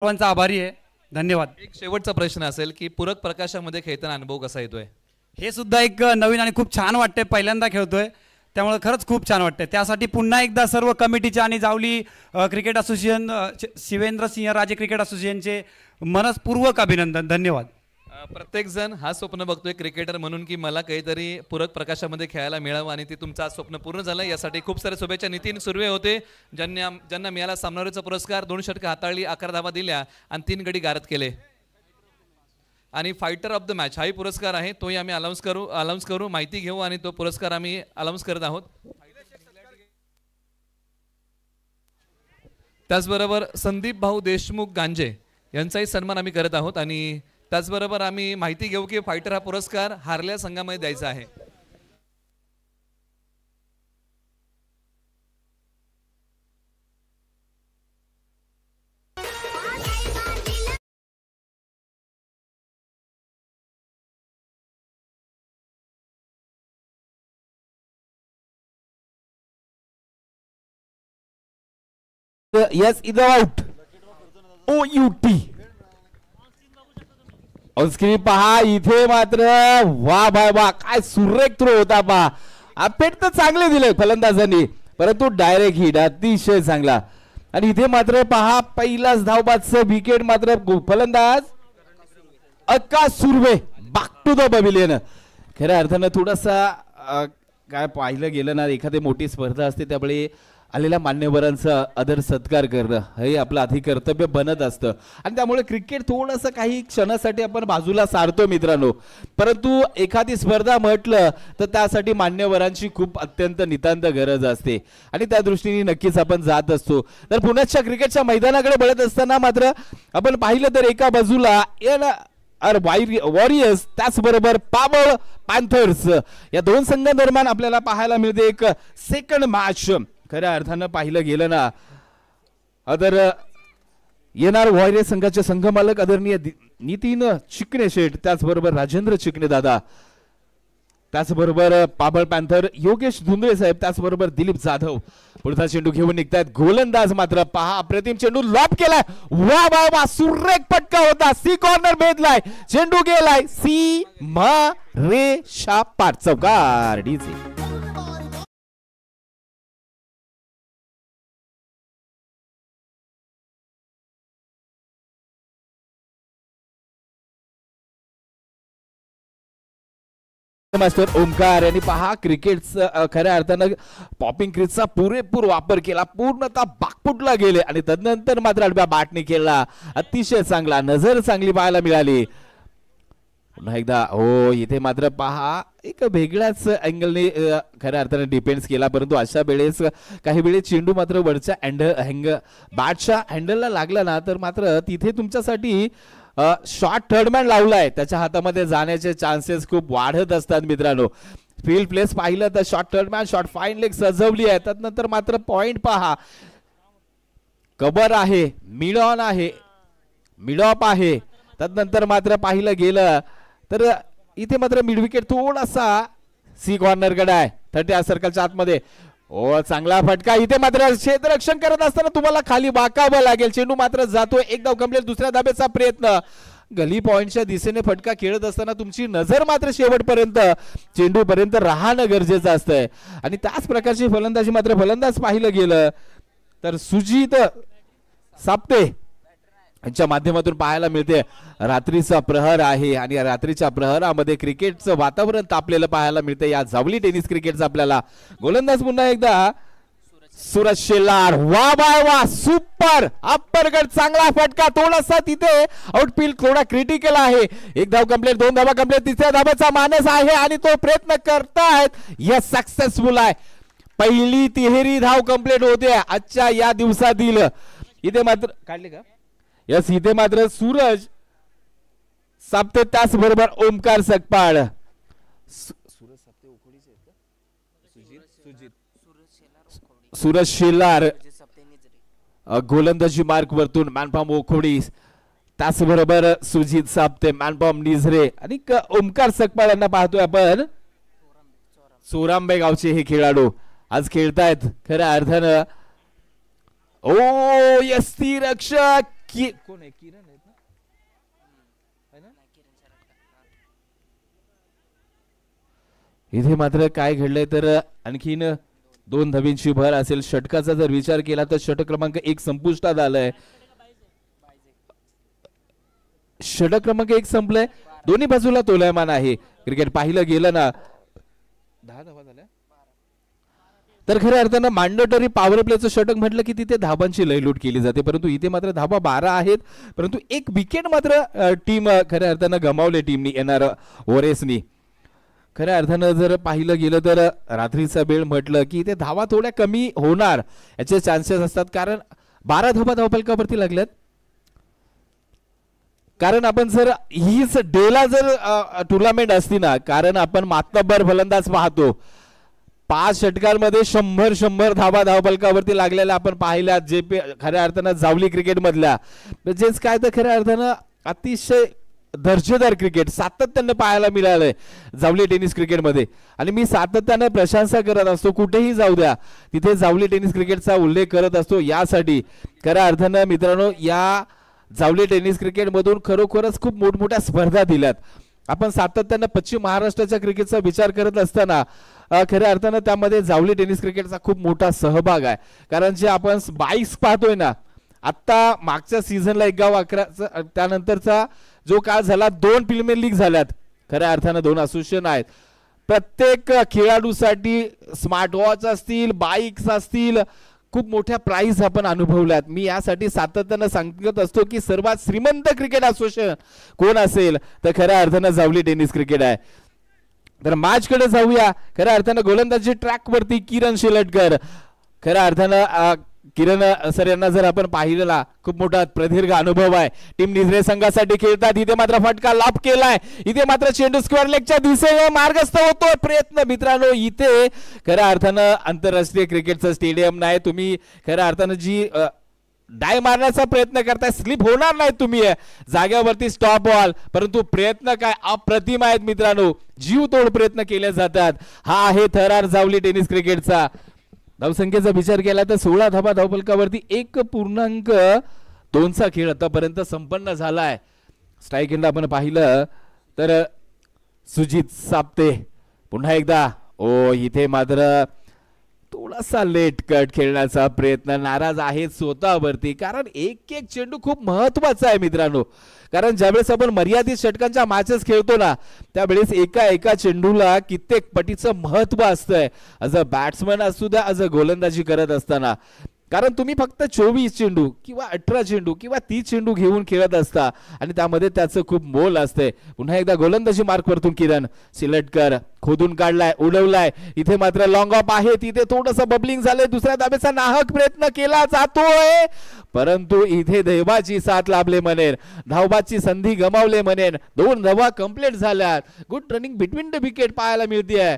सर्वांचा आभारी आहे. धन्यवाद. एक शेवटचा प्रश्न असेल की पूरक प्रकाशामध्ये खेळताना अनुभव कसा येतोय? हे सुद्धा एक नवीन आणि खूप छान वाटते. पहिल्यांदा खेळतोय त्यामुळे खरंच खूप छान वाटते. त्यासाठी पुन्हा एकदा सर्व कमिटीचे आणि जावली क्रिकेट असोसिएशन, शिवेंद्र सिंह राजे क्रिकेट असोसिएशनचे मनस्पूर्वक अभिनंदन. धन्यवाद. प्रत्येक जण हा स्वप्न बघतोय क्रिकेटर म्हणून की मला काहीतरी पूरक प्रकाशामध्ये खेळायला मिळावं आणि ते तुमचं आज स्वप्न पूर्ण झालं. यासाठी खूप सारे शुभेच्छा. नितीन सुर्वे होते ज्यांना मिळाला सामनावीरचा पुरस्कार. 2 षटकं हाताळली, 11 धावा दिल्या आणि 3 गडी गारद केले. आणि फायटर ऑफ द मॅच हाही पुरस्कार आहे, तोही आम्ही अनाऊन्स करू माहिती घेऊ आणि तो पुरस्कार आम्ही अनाऊन्स करत आहोत. त्याचबरोबर संदीप भाऊ देशमुख गांजे यांचाही सन्मान आम्ही करत आहोत. आणि त्याचबरोबर आम्ही माहिती घेऊ की फायटर हा पुरस्कार हारल्या संघामध्ये द्यायचा आहे. Yes, is out. OUT. On screen पहा इथे मात्र वा बाय वा काय सुरेख थ्रो होता पहा. अपेट तर चांगले दिले फलंदाजांनी परंतु डायरेक्ट हिट अतिशय चांगला. आणि इथे मात्र पहा पहिलाच धावबादचं विकेट मात्र फलंदाज Akash Surve back to the pavilion. खऱ्या अर्थानं थोडासा काय पाहिलं गेलं ना, एखादी मोठी स्पर्धा असते त्यावेळी आलेल्या मान्यवरांचा आदर सत्कार करणं हे आपलं आधी कर्तव्य बनत असतं. आणि त्यामुळे क्रिकेट थोडंसं काही क्षणासाठी आपण बाजूला सारतो मित्रांनो, परंतु एखादी स्पर्धा म्हटलं तर त्यासाठी मान्यवरांची खूप अत्यंत नितांत गरज असते आणि त्या दृष्टीने नक्कीच आपण जात असतो. तर पुण्याच्या क्रिकेटच्या मैदानाकडे बघत असताना मात्र आपण पाहिलं तर एका बाजूला वॉरियर्स त्याचबरोबर पाबळ पॅन्थर्स या दोन संघांदरम्यान आपल्याला पाहायला मिळते एक सेकंड मॅच. खऱ्या अर्थानं पाहिलं गेलं ना तर येणार वॉरियर संघाचे संघमालक आदरणीय नितीन चिकणे शेठ, त्याचबरोबर राजेंद्र चिकणे दादा, त्याचबरोबर पाबळ पॅन्थर योगेश धुंदळे साहेब, त्याचबरोबर दिलीप जाधव पुढचा चेंडू घेऊन निघतायत. गोलंदाज मात्र पहा अप्रतिम चेंडू लॉब केलाय. वा वा वा सुरेख पटका होता. सी कॉर्नर भेदलाय, चेंडू गेलाय सी रे शा पार चौकार. डीसी मास्टर ओमकार यांनी पहा क्रिकेटचा खऱ्या अर्थानं पॉपिंग क्रीजचा पुरेपूर वापर केला, पूर्णतः बाकपुटला गेले आणि तदनंतर मात्र आडव्या बॅटने खेळला. अतिशय चांगला, नजर चांगली पाहायला मिळाली. पुन्हा एकदा हो इथे मात्र पहा एक वेगळ्याच अँगलने खऱ्या अर्थानं डिपेंड्स केला, परंतु अशा वेळेस काही वेळेस चेंडू मात्र वरच्या बॅटच्या हँडलला लागला ना तर मात्र तिथे तुमच्यासाठी शॉर्ट थर्डमॅन लावलाय, त्याच्या हातामध्ये जाण्याचे चान्सेस खूप वाढत असतात मित्रांनो. फील्ड प्लेस पाहिलं तर short third man, short fine leg सजवली आहे. त्यानंतर मात्र पॉइंट पहा, कबर आहे, मिड ऑन आहे, मिड ऑफ आहे. त्यानंतर मात्र पाहिलं गेलं तर इथे मात्र मिड विकेट थोडासा सी कॉर्नर कडे आहे, 30 सर्कलच्या आतमध्ये. ओ चांगला फटका. इथे मात्र क्षेत्ररक्षण करत असताना तुम्हाला खाली वाकावं लागेल. चेंडू मात्र जातोय, एक धाव कंप्लीट. दुसऱ्या धाब्याचा प्रयत्न, गली पॉइंटच्या दिशेने फटका खेळत असताना तुमची नजर मात्र शेवटपर्यंत चेंडू पर्यंत राहणं गरजेचं असतंय. आणि त्याच प्रकारची फलंदाजी मात्र फलंदाज पाहिलं गेलं तर सुजित साप्ते यांच्या माध्यमातून पाहायला मिळते. रात्रीचा प्रहर आहे आणि या रात्रीच्या प्रहरामध्ये क्रिकेटचं वातावरण तापलेलं पाहायला मिळते या जावली टेनिस क्रिकेटचा आपल्याला. गोलंदाज पुन्हा एकदा सूरज शेलार. वा बाय वा सुपर अप्परकट, चांगला फटका. थोडासा तिथे आउटफील्ड थोडा क्रिटिकल आहे. एक धाव कंप्लीट, 2 धावा कंप्लीट. तिसऱ्या धावाचा मानस आहे आणि तो प्रयत्न करतायत. यस सक्सेसफुल आहे. पहिली तिहेरी धाव कंप्लीट होते आजच्या या दिवसातील. इथे मात्र काढले का? यस इथे मात्र सूरज साप्ते त्याचबरोबर ओमकार सकपाळ. सूरज शेलार गोलंदाजी मार्क वरतून मॅनपॉम ओखोडी, त्याचबरोबर सुजित साप्ते मॅनपॉम निझरे आणि ओमकार सकपाळ यांना पाहतोय आपण. चोरांबे गावचे हे खेळाडू आज खेळतायत खऱ्या अर्थानं. ओ यष्टी रक्षक कोण आहे, किरण आहेत ना, है ना? इथे मात्र काय घडलंय तर आणखीन 2 धाबींची भर असेल. षटकाचा जर विचार केला तर षटक क्रमांक 1 संपुष्टात आलाय. षटक क्रमांक 1 संपलंय. दोन्ही बाजूला तोलायमान आहे. क्रिकेट पाहिलं गेलं ना 10 धावा झाल्या तर खऱ्या अर्थानं मॅन्डेटरी पॉवर प्लेचं षटक म्हटलं की तिथे धाबांची लयलूट केली जाते, परंतु इथे मात्र धाबा 12 आहेत. परंतु एक विकेट मात्र टीम खऱ्या अर्थानं गमावले टीमनी येणार ओरेसनी. खऱ्या अर्थानं जर पाहिलं गेलं तर रात्रीचा वेळ म्हटलं की इथे धावा थोड्या कमी होणार याचे चान्सेस असतात, कारण 12 धावा धावफलकावरती लागल्यात. कारण आपण जर हीच डेला जर टुर्नामेंट असती ना, कारण आपण मातब्बर फलंदाज पाहतो 5 षटकांमध्ये 100 धावा धावफलकावरती लागलेल्या आपण पाहिल्या जे खऱ्या अर्थानं जावली क्रिकेट मधल्या, म्हणजेच काय तर खऱ्या अर्थानं अतिशय दर्जेदार क्रिकेट सातत्यानं पाहायला मिळालंय जावली टेनिस क्रिकेटमध्ये. आणि मी सातत्यानं प्रशंसा करत असतो, कुठेही जाऊ द्या तिथे जावली टेनिस क्रिकेटचा उल्लेख करत असतो. यासाठी खऱ्या अर्थानं मित्रांनो या जावली टेनिस क्रिकेटमधून खरोखरच खूप मोठमोठ्या स्पर्धा दिल्यात. आपण सातत्यानं पश्चिम महाराष्ट्राच्या क्रिकेटचा विचार करत असताना खऱ्या अर्थानं त्यामध्ये जावली टेनिस क्रिकेटचा खूप मोठा सहभाग आहे. कारण जे आपण बाईक्स पाहतोय ना, आता मागच्या सीझनला 11 त्यानंतरचा जो काळ झाला 2 प्रीमियर लीग झाल्यात. खऱ्या अर्थानं 2 असोसिएशन आहेत. प्रत्येक खेळाडूसाठी स्मार्ट वॉच असतील, बाईक्स असतील, खूप मोठ्या प्राइज आपण अनुभवल्यात. मी यासाठी सातत्यानं सांगत असतो की सर्वात श्रीमंत क्रिकेट असोसिएशन कोण असेल तर खऱ्या अर्थानं जावली टेनिस क्रिकेट आहे. तर मॅचकडे जाऊया. खऱ्या अर्थानं गोलंदाजी ट्रॅक वरती किरण शेलटकर. खऱ्या अर्थानं किरण सर यांना जर आपण पाहिलेला खूप मोठा प्रदीर्घ अनुभव आहे. टीम निजरे संघासाठी खेळतात. इथे मात्र फटका लाभ केलाय. इथे मात्र चेंडू स्क्वेअर लेगच्या दिशेने मार्गस्थ होतोय. प्रयत्न मित्रांनो इथे खऱ्या अर्थानं आंतरराष्ट्रीय क्रिकेटचं स्टेडियम नाही. तुम्ही खऱ्या अर्थानं जी डाय मारण्याचा प्रयत्न करताय स्लिप होणार नाही तुम्ही जाग्यावरती स्टॉप व्हाल, परंतु प्रयत्न काय अप्रतिम आहेत मित्रांनो. जीवतोड प्रयत्न केले जातात. हा आहे थरार जावली टेनिस क्रिकेटचा. धावसंख्येचा विचार केला तर 16 धावा धावफलकावरती 1.2चा खेळ आतापर्यंत संपन्न झालाय. स्ट्राईक एंड आपण पाहिलं तर सुजित साप्ते पुन्हा एकदा इथे मात्र थोडासा लेट कट खेळण्याचा प्रयत्न. नाराज आहेत स्वतःवरती, कारण एक चेंडू खूप महत्वाचा आहे मित्रांनो. कारण ज्यावेळेस आपण मर्यादित षटकांच्या मॅचेस खेळतो ना, त्यावेळेस एका चेंडूला कित्येक पटीचं महत्व असतंय. ॲज अ बॅट्समन असू द्या, ॲज अ गोलंदाजी करत असताना. कारण तुम्ही फक्त 24 चेंडू किंवा 18 चेंडू किंवा 30 चेंडू घेऊन खेळत असता आणि त्यामध्ये त्याचं खूप मोल असते. पुन्हा एकदा गोलंदाजी मार्क वरतून किरण शेलटकर खोदून काढलाय, उडवलाय. इथे मात्र लॉंग ऑफ आहे. तिथे थोडंसं बबलिंग झालंय. दुसऱ्या धाबेचा नाहक प्रयत्न केला जातोय, परंतु इथे दैवाची साथ लाभले म्हणेन. धावबाची संधी गमावले म्हणेन. 2 धावा कंप्लीट झाल्यात. Good running between the wicket पाहायला मिळते.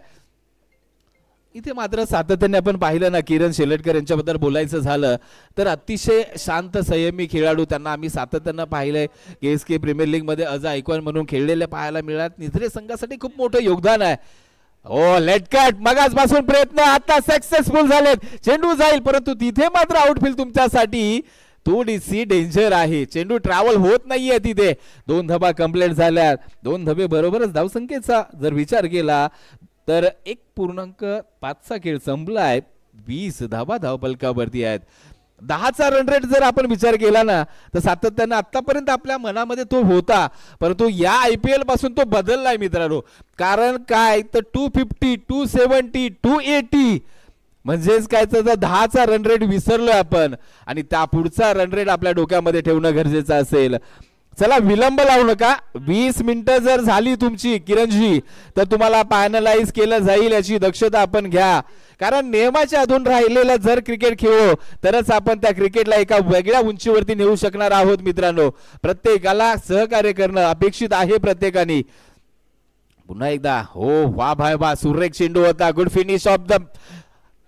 इथे मात्र सातत्याने आपण पाहिलं ना, किरण शेलटकर यांच्याबद्दल बोलायचं झालं तर अतिशय शांत संयमी खेळाडू. त्यांना आम्ही सातत्यानं पाहिलंय. KSK प्रीमियर लीग मध्ये अज आयकॉन म्हणून खेळलेले पाहायला मिळाला. निजरे संघासाठी खूप मोठं योगदान आहे. लेट कट मगासपासून प्रयत्न आता सक्सेसफुल झालेत. चेंडू जाईल, परंतु तिथे मात्र आउटफील्ड तुमच्यासाठी थोडीशी डेंजर आहे. चेंडू ट्रॅव्हल होत नाहीये तिथे. 2 धाबा कंप्लीट झाल्यात. 2 धाबे बरोबरच धावसंख्येचा जर विचार केला तर 1.5चा खेळ संपलाय. 20 धाबा धावफलकावरती आहेत. 10चा रन रेट जर आपण विचार केला ना तर सातत्यानं आतापर्यंत आपल्या मनामध्ये तो होता, परंतु या IPL पासून तो बदललाय मित्रांनो. कारण काय तर 250, 270, 280 म्हणजेच काय तर 10चा रन रेट विसरलोय आपण आणि त्या पुढचा रन रेट आपल्या डोक्यामध्ये ठेवणं गरजेचं असेल. चला विलंब लावू नका. 20 मिनिटं जर झाली तुमची किरणजी तर तुम्हाला फायनलाइज केलं जाईल याची दक्षता आपण घ्या. कारण नियमाच्या अधून राहिलेलं जर क्रिकेट खेळलो तरच आपण त्या क्रिकेटला एका वेगळ्या उंचीवरती नेऊ शकणार आहोत मित्रांनो. प्रत्येकाला सहकार्य करणं अपेक्षित आहे प्रत्येकाने. पुन्हा एकदा वा भाई वा सुरेख चेंडू होता. गुड फिनिश ऑफ द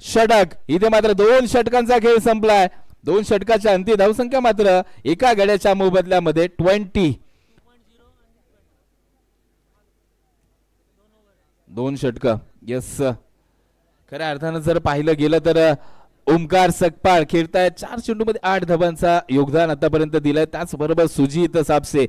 षटक. इथे मात्र 2 षटकांचा खेळ संपलाय. 2 षटकाच्या अंती धावसंख्या मात्र एका गड्याच्या मोबदल्यामध्ये 20. 2 षटक. येस, खऱ्या अर्थानं जर पाहिलं गेलं तर ओमकार सकपाळ खेळतायत 4 चेंडूमध्ये 8 धावांचा योगदान आतापर्यंत दिलंय. त्याचबरोबर सुजित सापसे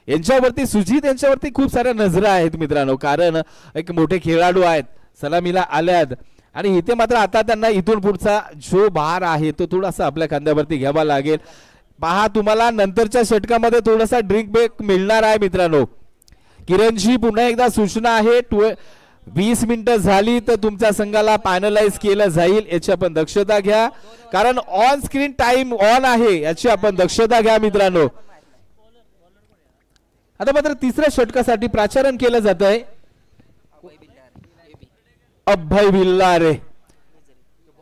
यांच्यावरती खूप साऱ्या नजरा आहेत मित्रांनो, कारण एक मोठे खेळाडू आहेत, सलामीला आल्यात आणि इथे मात्र आता त्यांना इथून पुढचा जो भार आहे तो थोडासा आपल्या खांद्यावरती घ्यावा लागेल. पहा तुम्हाला नंतरच्या षटकामध्ये थोडासा ड्रिंक ब्रेक मिळणार आहे मित्रांनो. किरणजी पुन्हा एकदा सूचना आहे, 20 मिनिटं झाली तर तुमच्या संघाला पॅनलाइज केलं जाईल, याची आपण दक्षता घ्या, कारण ऑन स्क्रीन टाइम ऑन आहे, याची आपण दक्षता घ्या मित्रांनो. आता मात्र तिसऱ्या षटकासाठी प्राचारण केलं जात आहे. अभय भिल्लारे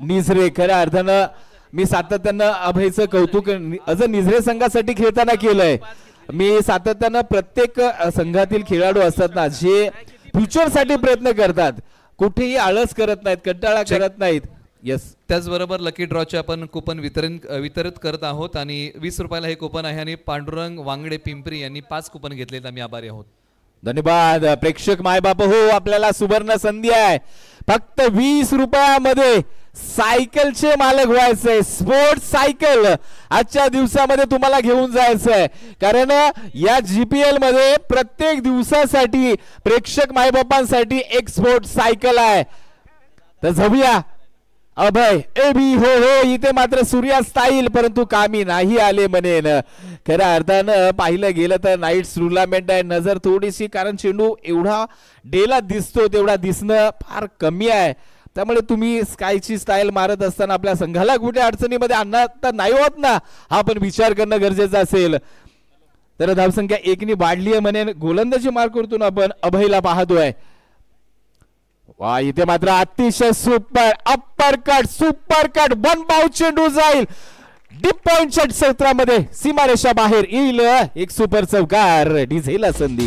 निझरे, खऱ्या अर्थानं मी सातत्यानं अभयचं कौतुक निझरे संघासाठी खेळताना केलंय. मी सातत्यानं प्रत्येक संघातील खेळाडू असतात ना, जे फ्युचर साठी प्रयत्न करतात, कुठेही आळस करत नाहीत, कंटाळा करत नाहीत. येस, त्याचबरोबर लकी ड्रॉचे आपण कुपन वितरित करत आहोत आणि 20 रुपयाला हे कुपन आहे आणि पांडुरंग वांगडे पिंपरी यांनी 5 कुपन घेतलेत, आम्ही आभारी आहोत. धन्यवाद. प्रेक्षक मायबाप हो, आपल्याला सुवर्ण संधी आहे. फक्त 20 रुपयामध्ये सायकलचे मालक व्हायचंय, स्पोर्ट्स सायकल आजच्या दिवसामध्ये तुम्हाला घेऊन जायचंय, कारण या GPL मध्ये प्रत्येक दिवसासाठी प्रेक्षक मायबापांसाठी एक स्पोर्ट्स सायकल आहे. तर जाऊया. अभय एबी हो हो, इथे मात्र सूर्यास्त येईल परंतु कामी नाही आले म्हणेन. खऱ्या अर्थानं पाहिलं गेलं तर नाईट्स टुर्नामेंट आहे, नजर थोडीशी, कारण चेंडू एवढा डेला दिसतो तेवढा दिसणं फार कमी आहे. त्यामुळे तुम्ही स्कायची स्टाईल मारत असताना आपल्या संघाला कुठे अडचणीमध्ये आणणार तर नाही होत ना, हा पण विचार करणं गरजेचं असेल. तर धावसंख्या 1 ने वाढली आहे म्हणेन. गोलंदाजी मार करतो ना आपण, अभयला पाहतोय. वा, इथे मात्र अतिशय super upper cut, super cut, 1 bounce चेंडू जाईल डीप पॉइंटच्या क्षेत्रामध्ये, सीमारेषा बाहेर येईल. एक सुपर चौकार, डिझेला संधी.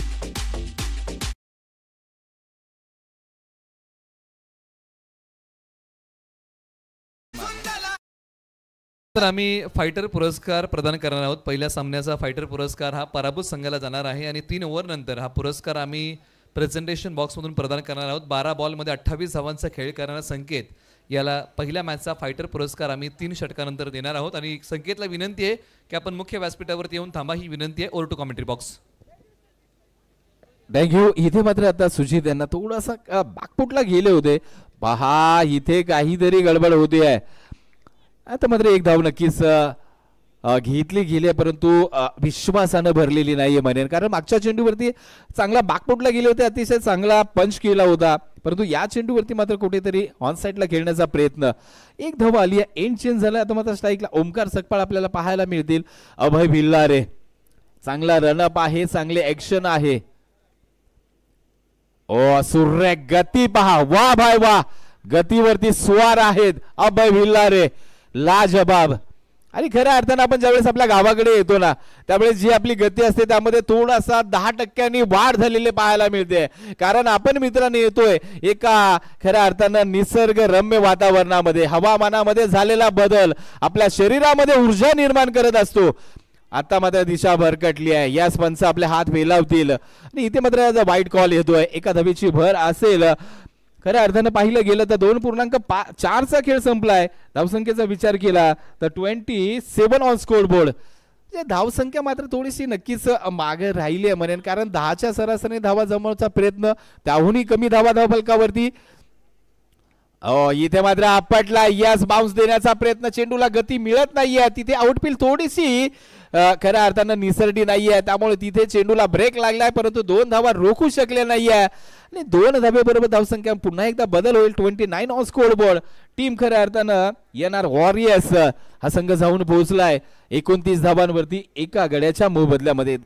तर आम्ही फायटर पुरस्कार प्रदान करणार आहोत. पहिल्या सामन्याचा फायटर पुरस्कार हा पराभूत संघाला जाणार आहे आणि 3 ओव्हर नंतर हा पुरस्कार आम्ही प्रेझेंटेशन बॉक्समधून प्रदान करणार आहोत. 12 बॉलमध्ये 28 धावांचा खेळ करणारा संकेत याला पहिल्या मॅचचा फायटर पुरस्कार आम्ही 3 षटकानंतर देणार आहोत. आणि संकेतला विनंती आहे की आपण मुख्य व्यासपीठावरती येऊन थांबा, ही विनंती आहे. Over to commentary box. Thank you. इथे मात्र आता सुजित यांना थोडासा बागपुटला गेले होते. पहा इथे काहीतरी गडबड होते आहे. आता मात्र एक धाव नक्कीच घेतली गेली, परंतु विश्वासानं भरलेली नाहीये म्हणेन, कारण मागच्या चेंडूवरती चांगला बागपुटला गेले होते, अतिशय चांगला पंच केला होता, परंतु या चेंडूवरती मात्र कुठेतरी ऑन साईडला खेळण्याचा प्रयत्न. एक धाव आली आहे, एंड चेंज झाला. आता मात्र स्ट्राईकला ओमकार सकपाळ आपल्याला पाहायला मिळतील. अभय भिल्लारे चांगला रनअप आहे, चांगले ऍक्शन आहे. ओ सूर्य गती पहा, वा भाई वा, गतीवरती स्वार आहेत अभय भिल्लारे, लाजबाब. आणि खऱ्या अर्थानं आपण ज्यावेळेस आपल्या गावाकडे येतो ना, त्यावेळेस जी आपली गती असते त्यामध्ये थोडासा 10% वाढ झालेली पाहायला मिळते, कारण आपण मित्रांनी येतोय एका खऱ्या अर्थानं निसर्ग रम्य वातावरणामध्ये. हवामानामध्ये झालेला बदल आपल्या शरीरामध्ये ऊर्जा निर्माण करत असतो. आता मात्र दिशा भरकटली आहे, याच पंच आपले हात फेलावतील आणि इथे मात्र वाईट कॉल येतोय. एका धावेची भर असेल. खऱ्या अर्थानं पाहिलं गेलं तर 2.4चा खेळ संपलाय. धावसंख्येचा विचार केला तर 27 ऑन स्कोर बोर्ड. धावसंख्या मात्र थोडीशी नक्कीच मागे राहिली आहे म्हणेन, कारण 10च्या सरासरी धावा जमवण्याचा प्रयत्न, त्याहूनही कमी धावा धावफलकावरती. इथे मात्र आपटला, यास बाउन्स देण्याचा प्रयत्न, चेंडूला गती मिळत नाहीये. तिथे आउटफील्ड थोडीशी खऱ्या अर्थानं निसरडी नाहीये, त्यामुळे तिथे चेंडूला ब्रेक लागलाय, परंतु 2 धावा रोखू शकले नाहीये आणि 2 धावे बरोबर धावसंख्या पुन्हा एकदा बदल होईल. 29 ऑन स्कोर बोर्ड. टीम खऱ्या अर्थानं येणार वॉरियर्स हा संघ जाऊन पोहोचलाय 29 धावांवरती एका गड्याच्या मोबदल्यामध्ये.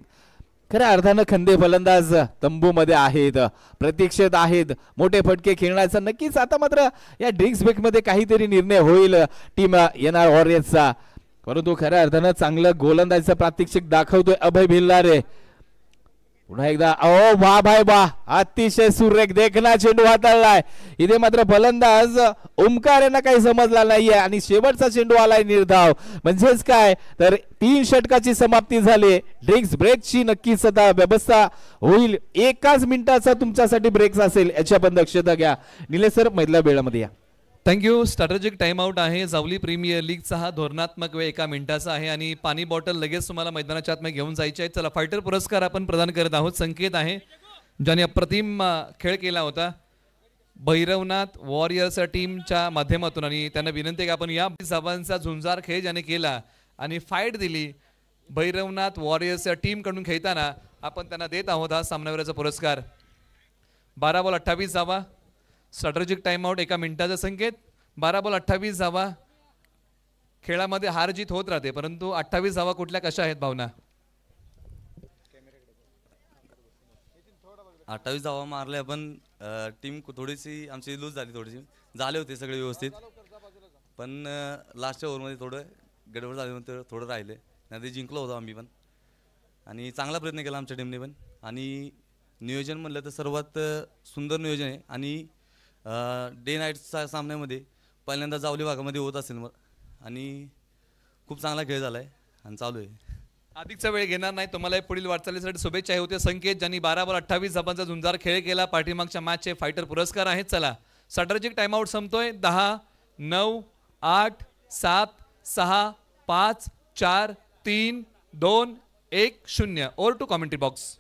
खऱ्या अर्थानं खंदे फलंदाज तंबूमध्ये आहेत, प्रतीक्षेत आहेत मोठे फटके खेळण्याचा. नक्कीच आता मात्र या ड्रिंक्स ब्रेक मध्ये काहीतरी निर्णय होईल टीम येणार वॉरियर्सचा, परंतु खऱ्या अर्थानं चांगलं गोलंदाजीचं प्रात्यक्षिक दाखवतोय अभय भिल्लारे. पुन्हा एकदा ओ वा भाई वा, अतिशय सुरेख देखना चेंडू हाताळलाय. इथे मात्र फलंदाज ओमकार यांना काही समजला नाहीये आणि शेवटचा चेंडू आलाय निर्धाव. म्हणजेच काय तर 3 षटकाची समाप्ती झाली. ड्रिंक्स ब्रेकची नक्कीच आता व्यवस्था होईल. 1 मिनिटाचा तुमच्यासाठी ब्रेक असेल, याची आपण दक्षता घ्या. निलेश सर मधल्या वेळामध्ये या. थँक्यू. स्ट्रॅटेजिक टाइमआउट आहे. जावली प्रीमियर लीगचा हा धोरणात्मक वेळ 1 मिनिटाचा आहे आणि पाणी बॉटल लगेच तुम्हाला मैदानाच्या आतमध्ये घेऊन जायचे आहे. चला, फायटर पुरस्कार आपण प्रदान करत आहोत. संकेत आहे ज्याने अप्रतिम खेळ केला होता भैरवनाथ वॉरियर्स टीमच्या माध्यमातून आणि त्यांना विनंती आहे की आपण या धावांचा झुंजार खेळ ज्याने केला आणि फाईट दिली भैरवनाथ वॉरियर्स टीमकडून खेळताना आपण त्यांना देत आहोत हा सामनावीराचा पुरस्कार. 12 बॉल 28 धावा. स्ट्रॅटेजिक टाइमआउट 1 मिनिटाचा संकेत. 12 बॉल 28 धावा. खेळामध्ये हार जीत होत राहते परंतु 28 धावा कुठल्या कशा आहेत भावना? 28 धावा मारले आपण. टीम थोडीशी आमची लूज झाली, थोडीशी झाले होते सगळे व्यवस्थित पण लास्टच्या ओव्हरमध्ये थोडं गडबड झाल्यानंतर थोडं राहिले नाही ते जिंकलो होतो आम्ही पण आणि चांगला प्रयत्न केला आमच्या टीमने पण. आणि नियोजन म्हणलं तर सर्वात सुंदर नियोजन आहे आणि डे नाईटच्या सामन्यामध्ये पहिल्यांदा जावली भागामध्ये होत असेल मग आणि खूप चांगला खेळ झाला आहे आणि चालू आहे. अधिकचा वेळ घेणार नाही तुम्हाला पुढील वाटचालीसाठी शुभेच्छा होते. संकेत ज्यांनी 12 बॉल 28 धावांचा झुंजार खेळ केला पाठीमागच्या मॅचचे फायटर पुरस्कार आहेत. चला, strategic timeout संपतोय. 10 9 8 7 6 5 4 3 2 1 0. Over to commentary box.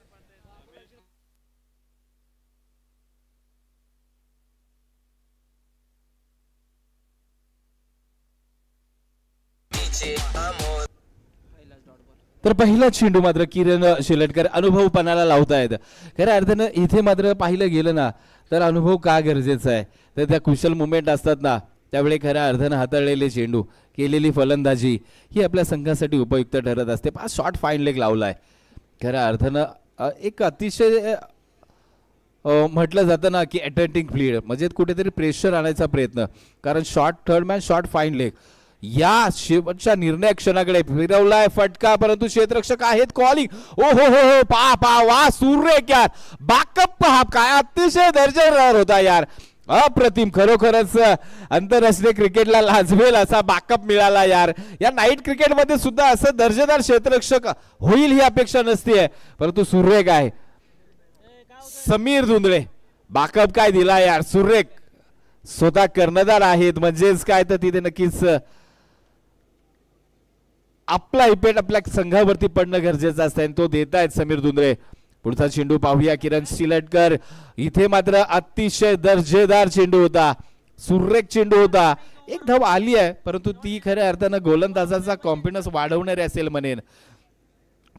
तर पहिला चेंडू मात्र किरण शेलटकर अनुभव पणाला लावतायत. खऱ्या अर्थानं इथे मात्र पाहिलं गेलं ना तर अनुभव का गरजेचा आहे तर त्या कुशल मुवमेंट असतात ना त्यावेळी खऱ्या अर्थानं हाताळलेले चेंडू केलेली फलंदाजी ही आपल्या संघासाठी उपयुक्त ठरत असते. 5 शॉट फाईन लेग लावलाय. खऱ्या अर्थानं एक अतिशय म्हटलं जातं ना की अटॅकिंग फील्ड म्हणजे कुठेतरी प्रेशर आणायचा प्रयत्न कारण short third man short fine leg या शेवटच्या निर्णय क्षणाकडे फिरवलाय फटका परंतु क्षेत्ररक्षक आहेत कॉलिंग. ओ हो हो हो पा पा वा सुरेख यार बॅकअप पहा काय अतिशय दर्जेदार होता यार. अप्रतिम खरोखरच आंतरराष्ट्रीय क्रिकेटला लाजवेल असा बॅकअप मिळाला यार. या नाईट क्रिकेटमध्ये सुद्धा असं दर्जेदार क्षेत्ररक्षक होईल ही अपेक्षा नसते परंतु सुरेख आहे. समीर धुंदळे बॅकअप काय दिला यार. सुरेख स्वतः कर्णधार आहेत म्हणजेच काय तर तिथे नक्कीच आपला इफेक्ट आपल्या संघावरती पडणं गरजेचं असतं आणि तो देत आहेत समीर धुंदळे. पुढचा चेंडू पाहूया किरण शिलटकर. इथे मात्र अतिशय दर्जेदार चेंडू होता. सुरेख चेंडू होता. एक धाव आली आहे परंतु ती खऱ्या अर्थानं गोलंदाजाचा कॉन्फिडन्स वाढवणारी असेल म्हणेन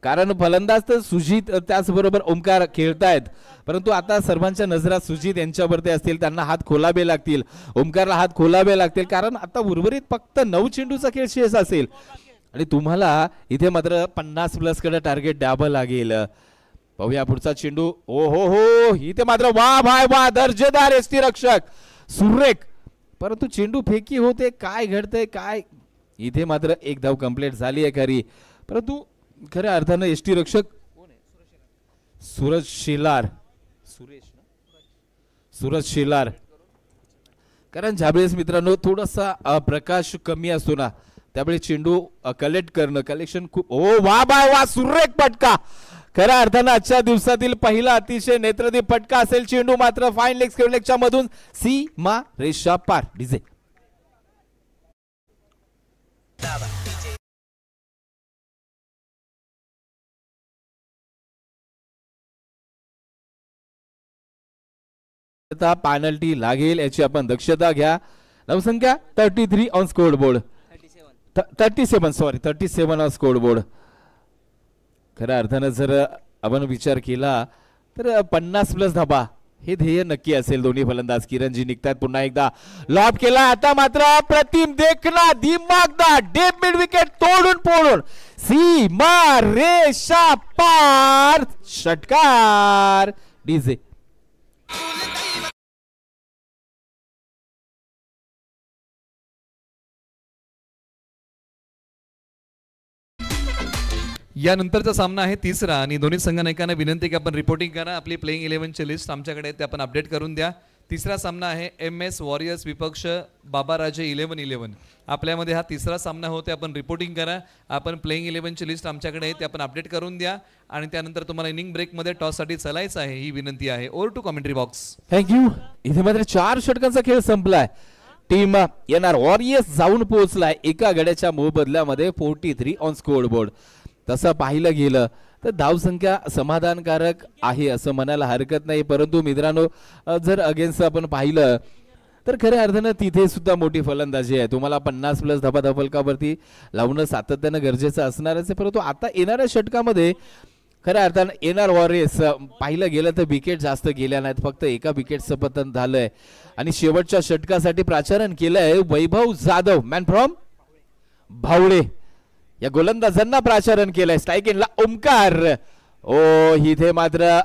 कारण फलंदाज तर सुजित त्याचबरोबर ओमकार खेळतायत परंतु आता सर्वांच्या नजरा सुजित यांच्यावरती असतील. त्यांना हात खोलावे लागतील. ओमकारला हात खोलावे लागतील कारण आता उर्वरित फक्त 9 चेंडूचा खेळ शेष असेल आणि तुम्हाला इथे मात्र 50+ कडे टार्गेट द्यावं लागेल. पाहूया पुढचा चेंडू. ओ हो हो इथे मात्र वा भाय वा दर्जेदार एसटी रक्षक सुरेख परंतु चेंडू फेकी होते. काय घडतंय काय. इथे मात्र एक धाव कंप्लीट झाली आहे खरी परंतु खऱ्या अर्थानं एसटी रक्षक सूरज शेलार कारण ज्यावेळेस मित्रांनो थोडासा प्रकाश कमी असतो ना त्यावेळी चेंडू कलेक्ट करणं कलेक्शन खूप. ओ वा बाय वा सुरेख फटका. खऱ्या अर्थानं आजच्या दिवसातील पहिला अतिशय नेत्रदीप फटका असेल. चेंडू मात्र फाईन लेग स्क्वेअर लेगच्या मधून सीमा रेषा पार. डीजे पेनल्टी लागेल याची आपण दक्षता घ्या. नवसंख्या 33 on score board 37 on score board. खऱ्या अर्थानं जर आपण विचार केला तर 50+ धाबा हे ध्येय नक्की असेल. दोन्ही फलंदाज किरणजी निघतात. पुन्हा एकदा लॉब केला. आता मात्र अप्रतिम देखना दिमागदार डेप मिड विकेट तोडून पोडून सीमा रेषा पार षटकार. डीजे यानंतरचा सामना आहे तिसरा आणि दोन्ही संघनायकांना विनंती की आपण रिपोर्टिंग करा. आपली प्लेइंग 11ची लिस्ट आमच्याकडे आहे ते आपण अपडेट करून द्या. तिसरा सामना आहे MS वॉरियर्स विपक्ष बाबाराजे 11-11. आपल्यामध्ये हा तिसरा सामना होते. आपण रिपोर्टिंग करा. आपण प्लेइंग 11ची लिस्ट आमच्याकडे आहे ते आपण अपडेट करून द्या आणि त्यानंतर तुम्हाला इनिंग ब्रेकमध्ये टॉससाठी चलायचं आहे ही विनंती आहे. Over to commentary box. Thank you. इथे मात्र 4 षटकांचा खेळ संपलाय. टीम येणार वॉरियर्स जाऊन पोहोचलाय एका गड्याच्या मोबदल्यामध्ये 43 ऑन स्कोर बोर्ड. तसं पाहिलं गेलं तर धावसंख्या समाधानकारक आहे असं म्हणायला हरकत नाही, परंतु मित्रांनो जर अगेन्स्ट आपण पाहिलं तर खऱ्या अर्थानं तिथे सुद्धा मोठी फलंदाजी आहे. तुम्हाला 50+ धाबा फलकावरती लावणं सातत्यानं गरजेचं असणारच आहे, परंतु आता येणाऱ्या षटकामध्ये खऱ्या अर्थानं येणार वॉरियर्स पाहिलं गेलं तर विकेट जास्त गेल्या नाहीत, फक्त एका विकेटचं पतन झालंय. आणि शेवटच्या षटकासाठी प्राचारण केलंय वैभव जाधव, मॅन फ्रॉम भावडे या गोलंदाजांना प्राचारण केलंय. स्ट्राईक इनला ओमकार. ओ इथे मात्र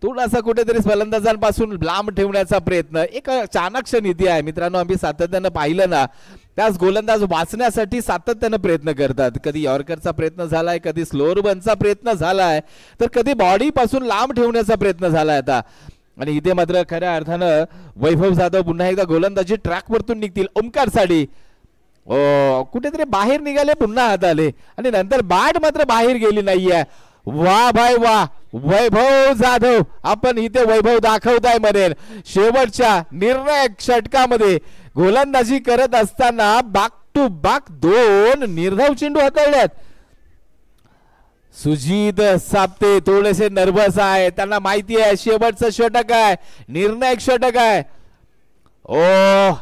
थोडासा कुठेतरी फलंदाजांपासून लांब ठेवण्याचा प्रयत्न, एक चाणक्य नीती आहे मित्रांनो. आम्ही सातत्यानं पाहिलं ना त्याच गोलंदाज वाचण्यासाठी सातत्यानं प्रयत्न करतात. कधी यॉर्करचा प्रयत्न झालाय, कधी स्लोअर बनचा प्रयत्न झालाय, तर कधी बॉडी पासून लांब ठेवण्याचा प्रयत्न झालाय आता. आणि इथे मात्र खऱ्या अर्थानं वैभव जाधव पुन्हा एकदा गोलंदाजी ट्रॅक वरतून निघतील ओमकार साठी. ओ कुठेतरी बाहेर निघाले, पुन्हा हात आले आणि नंतर बॅट मात्र बाहेर गेली नाहीये. वा भाई वा वैभव जाधव, आपण इथे वैभव दाखवताय म्हणेल. शेवटच्या निर्णायक षटकामध्ये गोलंदाजी करत असताना बॅक टू बॅक 2 निर्धाव चेंडू हाताळल्यात. सुजित साप्ते थोडेसे नर्वस आहे, त्यांना माहिती आहे शेवटचं षटक आहे, निर्णायक षटक आहे. ओ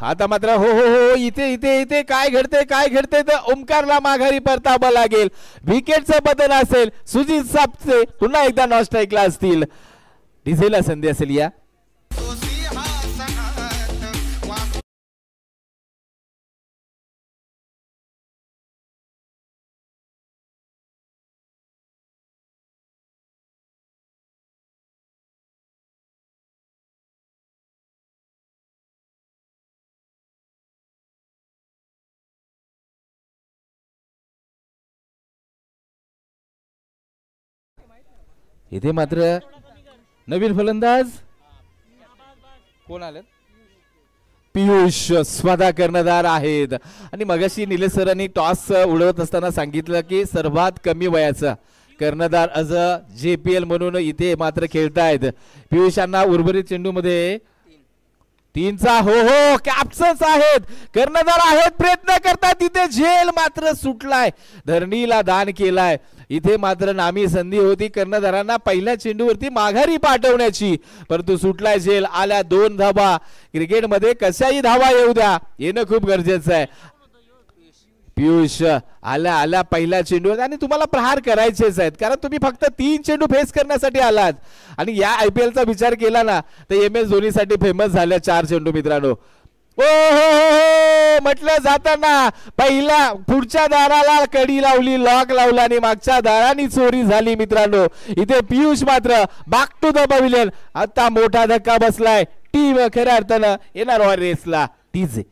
आता मात्र हो हो हो इथे इथे इथे काय घडते तर ओमकारला माघारी परतावं लागेल. विकेटचं बदल असेल, सुजित साप्ते पुन्हा एकदा नॉन स्ट्राईकला असतील. डिझेला संधी असेल या. इथे मात्र नवीन फलंदाज कोण आले? पियुष स्वतः कर्णधार आहेत. आणि मगाशी निलेश सरांनी टॉस उडवत असताना सांगितलं की सर्वात कमी वयाचा कर्णधार अज JPL म्हणून इथे मात्र खेळतायत. पियुष यांना उर्वरित चेंडू मध्ये 3चा हो हो कॅप्टन्स आहेत, कर्णधार आहेत, प्रयत्न करतात. तिथे झेल मात्र सुटलाय, धरणीला दान केलाय. इथे मात्र नामी संधी होती कर्णधारांना पहिल्या चेंडूवरती माघारी पाठवण्याची, परंतु सुटलाय झेल. आल्या 2 धावा. क्रिकेटमध्ये कशाही धावा येऊ द्या, येणं खूप गरजेचं आहे. पियुष आल्या पहिल्या चेंडूवर आणि तुम्हाला प्रहार करायचेच आहेत, कारण तुम्ही फक्त 3 चेंडू फेस करण्यासाठी आलात. आणि या IPL चा विचार केला ना तर MS धोनीसाठी फेमस झाल्या 4 चेंडू मित्रांनो. ओ हो म्हटलं जाताना पहिल्या पुढच्या दाराला कडी लावली, लॉक लावला आणि मागच्या दाराने चोरी झाली मित्रांनो. इथे पियुष मात्र बॅक टू द पॅव्हिलियन. आता मोठा धक्का बसलाय टीम खऱ्या अर्थानं येणार वॉरियर्सला. TJ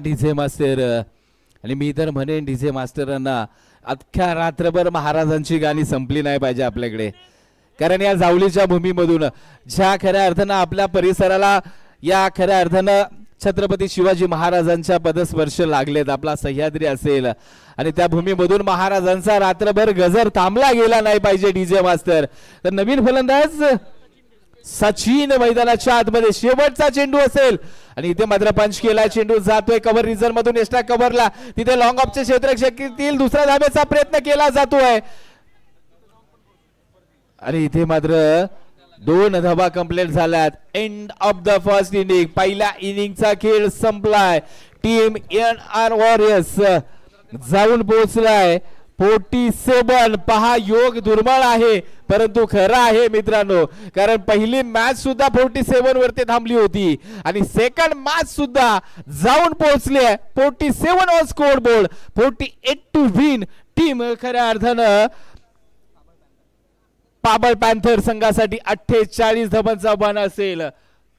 DJ master. आणि मी तर म्हणेन डीजे मास्टरांना अख्ख्या रात्रभर महाराजांची गाणी संपली नाही पाहिजे आपल्याकडे, कारण या जावलीच्या भूमीमधून ज्या खऱ्या अर्थानं आपल्या परिसराला या खऱ्या अर्थानं छत्रपती शिवाजी महाराजांच्या पदस्पर्श लागलेत. आपला सह्याद्री असेल आणि त्या भूमीमधून महाराजांचा रात्रभर गजर थांबला गेला नाही पाहिजे डीजे मास्टर. तर नवीन फलंदाज सचिन मैदानाच्या आतमध्ये शेवटचा चेंडू असेल आणि इथे मात्र पंच केला. चेंडू जातोय कव्हर रिझन मधून, एक्स्ट्रा कव्हरला. तिथे लॉंग ऑफचे क्षेत्ररक्षकातील दुसऱ्या धाब्याचा प्रयत्न केला जातोय आणि इथे मात्र 2 धाबा कंप्लीट झाल्यात. End of the first inning. पहिल्या इनिंगचा खेळ संपलाय. टीम NR वॉरियर्स जाऊन पोहोचलाय 47. पहा योग दुर्मिळ आहे परंतु खरं आहे मित्रांनो, कारण पहिली मॅच सुद्धा 47 वरती थांबली होती आणि सेकंड मॅच सुद्धा जाऊन पोहोचली आहे 47 on score board. 48 to win. Team खऱ्या अर्थानं पाबळ पॅन्थर संघासाठी 48 धावांचा आव्हान असेल.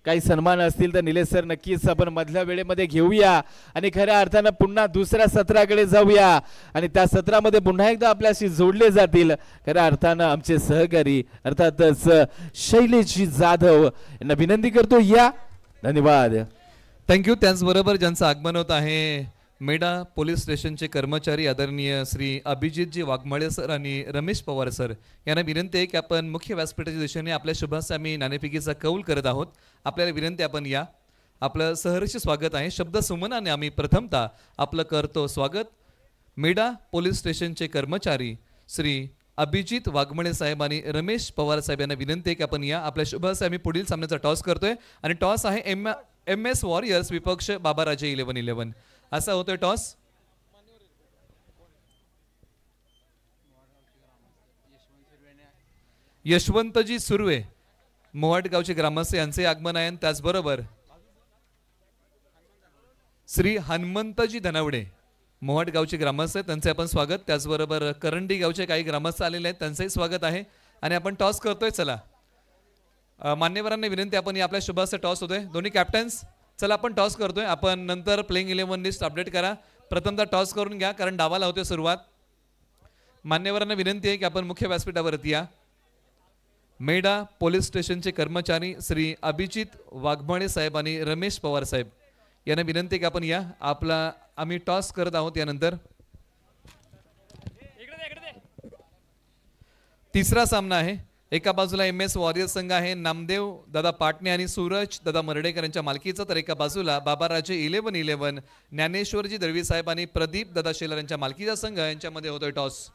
काही सन्मान असतील तर निलेश सर नक्कीच आपण मधल्या वेळेमध्ये घेऊया आणि खऱ्या अर्थानं पुन्हा दुसऱ्या सत्राकडे जाऊया आणि त्या सत्रामध्ये पुन्हा एकदा आपल्याशी जोडले जातील खऱ्या अर्थानं आमचे सहकारी अर्थातच शैलेश जाधव यांना विनंती करतो या. धन्यवाद. थँक्यू. त्याचबरोबर ज्यांचं आगमन होत आहे मेढा पोलीस स्टेशनचे कर्मचारी आदरणीय श्री अभिजितजी वाघमाळे सर आणि रमेश पवार सर यांना विनंती आहे की आपण मुख्य व्यासपीठाच्या दिशेने आपल्या शुभास आम्ही नाणेफेकीचा कौल करत आहोत. आपल्याला विनंती आपण या. आपलं सहर्ष स्वागत आहे. शब्द सुमनाने आम्ही प्रथमतः आपलं करतो स्वागत. मेढा पोलीस स्टेशनचे कर्मचारी श्री अभिजित वाघमळे साहेब आणि रमेश पवार साहेब यांना विनंती आहे की आपण या. आपल्या शुभास आम्ही पुढील सामन्याचा टॉस करतोय आणि टॉस आहे MS वॉरियर्स विपक्ष बाबाराजे 11-11 असा होतोय टॉस. यशवंतजी सुर्वे मोहाट गावचे ग्रामस्थ यांचे आगमन आहे. त्याचबरोबर श्री हनुमंतजी धनावडे मोहाट गावचे ग्रामस्थ आहेत त्यांचे आपण स्वागत. त्याचबरोबर करंडी गावचे काही ग्रामस्थ आलेले आहेत त्यांचंही स्वागत आहे आणि आपण टॉस करतोय. चला मान्यवरांना विनंती आपण आपल्या शुभाचा टॉस होतोय. दोन्ही कॅप्टन्स चला आपण टॉस करतोय. आपण नंतर प्लेइंग 11 लिस्ट अपडेट करा. प्रथमतः टॉस करून घ्या कारण डावाला होते सुरुवात. मान्यवरांना विनंती आहे की आपण मुख्य व्यासपीठावरती या. मेढा पोलीस स्टेशनचे कर्मचारी श्री अभिजित वाघमाळे साहेब आणि रमेश पवार साहेब यांना विनंती आहे की आपण या. आपला आम्ही टॉस करत आहोत. यानंतर तिसरा सामना आहे. एका बाजूला MS वॉरियर संघ आहे नामदेव दादा पाटणे आणि सूरज दादा मर्डेकर यांच्या मालकीचा, तर एका बाजूला बाबाराजे 11-11 ज्ञानेश्वरजी दळवी साहेब आणि प्रदीप दादा शेलार यांच्या मालकीचा संघ यांच्यामध्ये होतोय टॉस.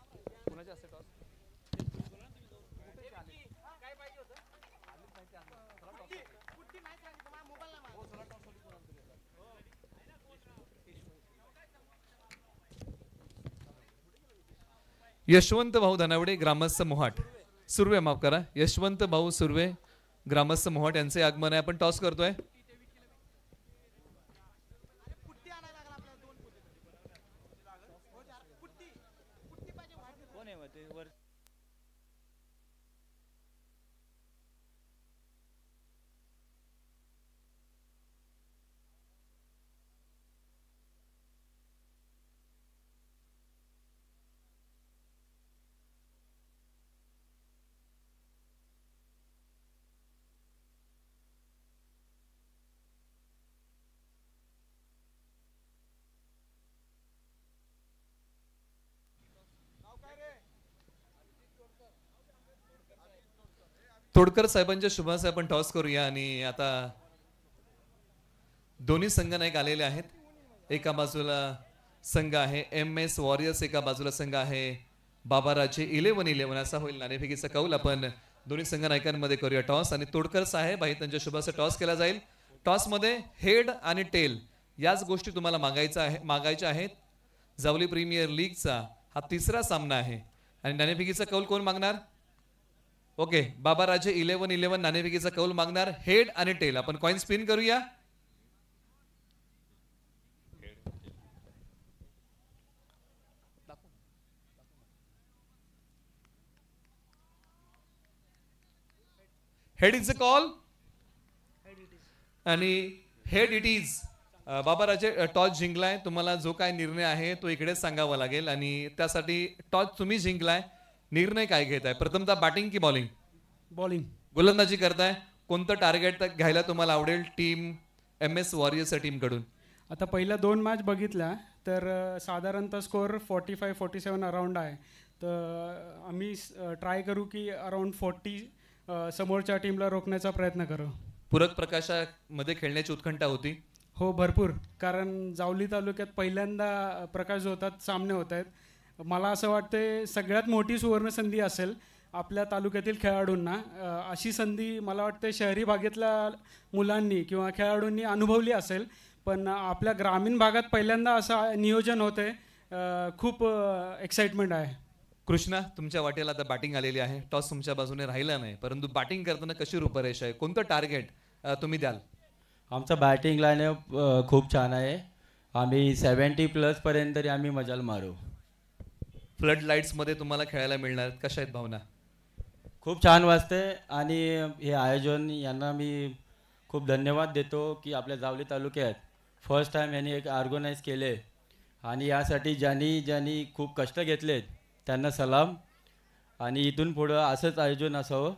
यशवंत भाऊ धनावडे ग्रामस्थ मोहाट सुर्वे माफ करा यशवंत भाऊ सुर्वे ग्रामस्थ मोहाट यांचे आगमन आहे. आपण टॉस करतोय. तोडकर साहेबांच्या शुभास आपण टॉस करूया आणि आता दोन्ही संघ नायक आलेले आहेत. एका बाजूला संघ आहे MS वॉरियर्स, एका बाजूला संघ आहे बाबाराजे 11-11 असा होईल नाणेफेकीचा कौल. आपण दोन्ही संघ नायकांमध्ये करूया टॉस आणि तोडकर साहेब आहेत त्यांच्या शुभाचा टॉस केला जाईल. टॉस मध्ये हेड आणि टेल याच गोष्टी तुम्हाला मागायच्या आहेत. जावली प्रीमियर लीगचा हा तिसरा सामना आहे आणि नाणेफेकीचा कौल कोण मागणार? ओके बाबाराजे 11-11 नाणेफेकीचा कौल मागणार. हेड आणि टेल आपण कॉइन स्पिन करूया. हेड इज अ कॉल आणि हेड इट इज. बाबाराजे टॉस जिंकलाय. तुम्हाला जो काय निर्णय आहे तो इकडेच सांगावा लागेल आणि त्यासाठी टॉस तुम्ही जिंकलाय. निर्णय काय घेताय? प्रथमतः बॅटिंग की बॉलिंग? बॉलिंग. गोलंदाजी करताय. कोणतं टार्गेट घ्यायला तुम्हाला आवडेल टीम MS वॉरियर्सच्या टीम कडून? आता पहिल्या 2 मॅच बघितल्या तर साधारणतः स्कोअर 45-47 अराउंड आहे. तर आम्ही ट्राय करू की अराउंड 40 समोरच्या टीमला रोखण्याचा प्रयत्न करू. पूरक प्रकाशामध्ये खेळण्याची उत्कंठा होती. हो भरपूर, कारण जावली तालुक्यात पहिल्यांदा प्रकाश होतात सामने होत आहेत. मला असं वाटतं सगळ्यात मोठी सुवर्णसंधी असेल आपल्या तालुक्यातील खेळाडूंना. अशी संधी मला वाटते शहरी भागातल्या मुलांनी किंवा खेळाडूंनी अनुभवली असेल, पण आपल्या ग्रामीण भागात पहिल्यांदा असं नियोजन होते. खूप एक्साइटमेंट आहे. कृष्णा तुमच्या वाटेला आता बॅटिंग आलेली आहे. टॉस तुमच्या बाजूने राहिला नाही, परंतु बॅटिंग करताना कशी रूपरेषा आहे? कोणतं टार्गेट तुम्ही द्याल? आमचा बॅटिंग लाईनअप खूप छान आहे. आम्ही 70+ पर्यंत तरी आम्ही मजाल मारू. फ्लड लाईट्स मध्ये तुम्हाला खेळायला मिळणार, कशा आहेत भावना? खूप छान वाटते आणि हे आयोजन यांना मी खूप धन्यवाद देतो की आपल्या जावली तालुक्यात फर्स्ट टाइम यांनी एक ऑर्गनाईज केले आणि यासाठी ज्यांनी खूप कष्ट घेतलेत त्यांना सलाम आणि इथून पुढं असंच आयोजन असावं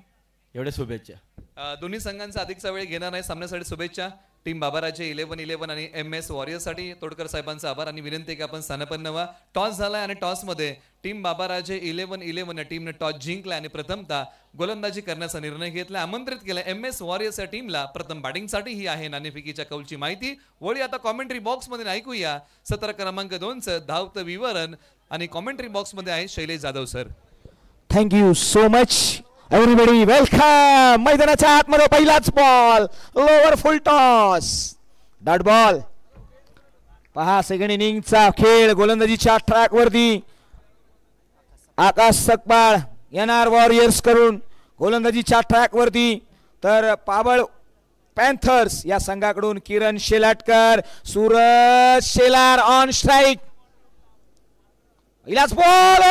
एवढे शुभेच्छा. दोन्ही संघांचा अधिकचा वेळ घेणार नाही. सामन्यासाठी शुभेच्छा. टीम बाबाराजे 11-11 आणि MS वॉरियर्ससाठी तोडकर साहेबांचा आभार आणि विनंती की आपण स्थानापन्न व्हा. टॉस झालाय आणि टॉसमध्ये टीम बाबाराजे 11-11 या टीमने टॉस जिंकला आणि प्रथमतः गोलंदाजी करण्याचा निर्णय घेतला. आमंत्रित केला MS वॉरियर्स या टीमला प्रथम बॅटिंगसाठी. ही आहे नाणेफेकीच्या कौलची माहिती. वळी आता कॉमेंट्री बॉक्समध्ये ऐकूया सत्र क्रमांक 2चं धावतं विवरण आणि कॉमेंट्री बॉक्समध्ये आहे Shailesh Jadhav sir. Thank you so much everybody. Welcome. मैदानाच्या आतमध्ये पहिलाच बॉल लोअर फुल टॉस डॉट बॉल. पहा सेकंड इनिंगचा खेळ गोलंदाजीच्या ट्रॅक वरती आकाश सकपाळ येणार वॉरियर्स करून गोलंदाजीच्या ट्रॅक वरती. तर पाबळ पॅन्थर्स या संघाकडून किरण शेलाटकर, सूरज शेलार ऑन स्ट्राईक. पहिलाच बॉल.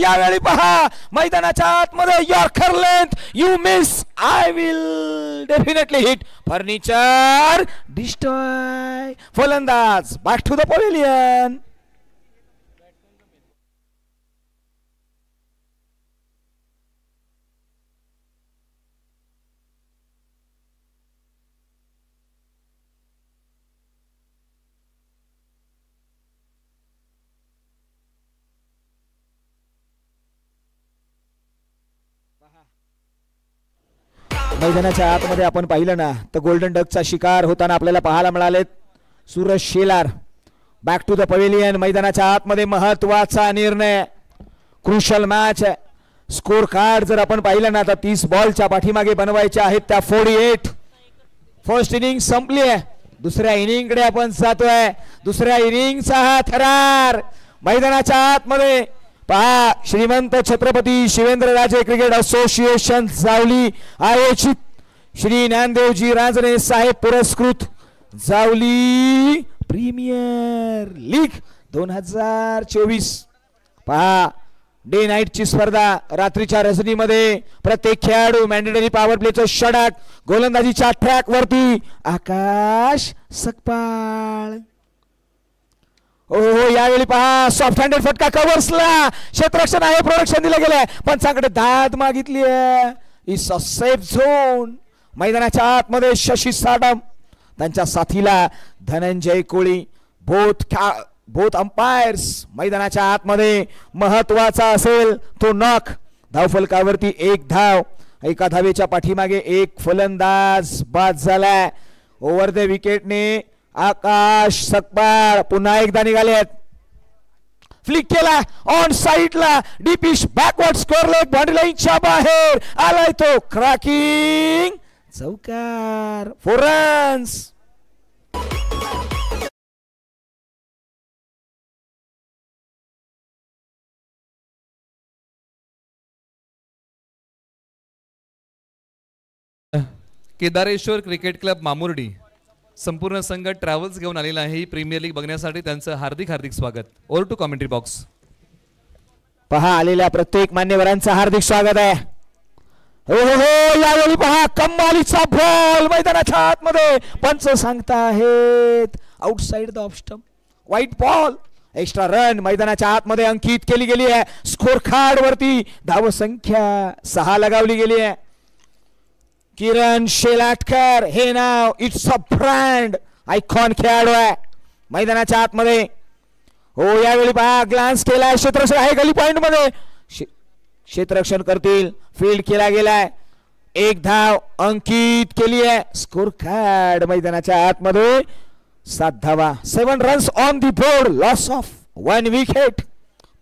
यावेळी पहा मैदानाच्या आतमध्ये yorker length you miss I will definitely hit furniture destroy. फलंदाज बॅक टू द पवेलियन. मैदानाच्या आतमध्ये आपण पाहिलं ना तर गोल्डन डकचा शिकार होताना आपल्याला पाहायला मिळाले. Suraj Shelar back to the pavilion. मैदानाच्या आतमध्ये महत्वाचा निर्णय क्रुशल मॅच. स्कोर कार्ड जर आपण पाहिलं ना तर 30 बॉलच्या पाठीमागे बनवायचे आहेत त्या 48. फर्स्ट इनिंग संपली आहे. दुसऱ्या इनिंगकडे आपण जातोय. दुसऱ्या इनिंगचा हा थरार मैदानाच्या आतमध्ये पहा. श्रीमंत छत्रपती शिवेंद्रराजे क्रिकेट असोसिएशन जावली आयोजित श्री ज्ञानदेवजी रांजणे साहेब पुरस्कृत जावली प्रीमियर लीग 2024. पहा डे नाईटची स्पर्धा. रात्रीच्या रजनीमध्ये प्रत्येक खेळाडू मॅन्डेटरी पॉवर प्लेचं षटक. गोलंदाजीच्या ट्रॅक वरती आकाश सकपाळ. हो यावेळी पहा सॉफ्ट हँडेड फटका कव्हर्सला. क्षेत्ररक्षण आहे प्रोडक्शन दिलं गेलंय. पंचांकडे दाद मागितली आहे. It's a safe zone. मैदानाच्या आतमध्ये शशी साडम त्यांच्या साथीला धनंजय कोळी. Both umpires. मैदानाच्या आतमध्ये महत्वाचा असेल तो नॉक. धावफलकावरती 1 धाव. एका धावेच्या पाठीमागे 1 फलंदाज बाद झालाय. ओव्हर द विकेटने आकाश सकपाळ पुन्हा एकदा निघालेत. फ्लिक केला ऑन साईडला. डीपिश बॅकवर्ड स्क्वेअर लेग बाउंड्री लाईनच्या बाहेर आलाय तो. क्रॅकिंग चौकार. 4 runs. Kedareshwar cricket club Mamurdi संपूर्ण संघ ट्रॅव्हल्स घेऊन आलेला आहे ही प्रीमियर लीग बघण्यासाठी. त्यांचं हार्दिक हार्दिक स्वागत. Over to commentary box. पहा आलेल्या प्रत्येक मान्यवरांचं हार्दिक स्वागत आहे. हो यावेळी पहा कमालीचा बॉल मैदानाच्या आतमध्ये. पंच सांगता आहेत outside the off stump. White ball. Extra run मैदानाच्या आतमध्ये अंकित केली गेली आहे. स्कोर कार्ड वरती धावसंख्या 6 लगावली गेली आहे. किरण शेलाटकर हे नाव इट्स अ ब्रँड आयकॉन खेळाडू आहे मैदानाच्या आतमध्ये. हो यावेळी पहा ग्लान्स केलाय. क्षेत्ररक्षण आहे गली पॉइंट मध्ये. क्षेत्ररक्षण करतील. फील्ड केला गेलाय. 1 धाव अंकित केली आहे. स्कोर कार्ड मैदानाच्या आतमध्ये 7 धावा. 7 runs on the board. Loss of 1 wicket.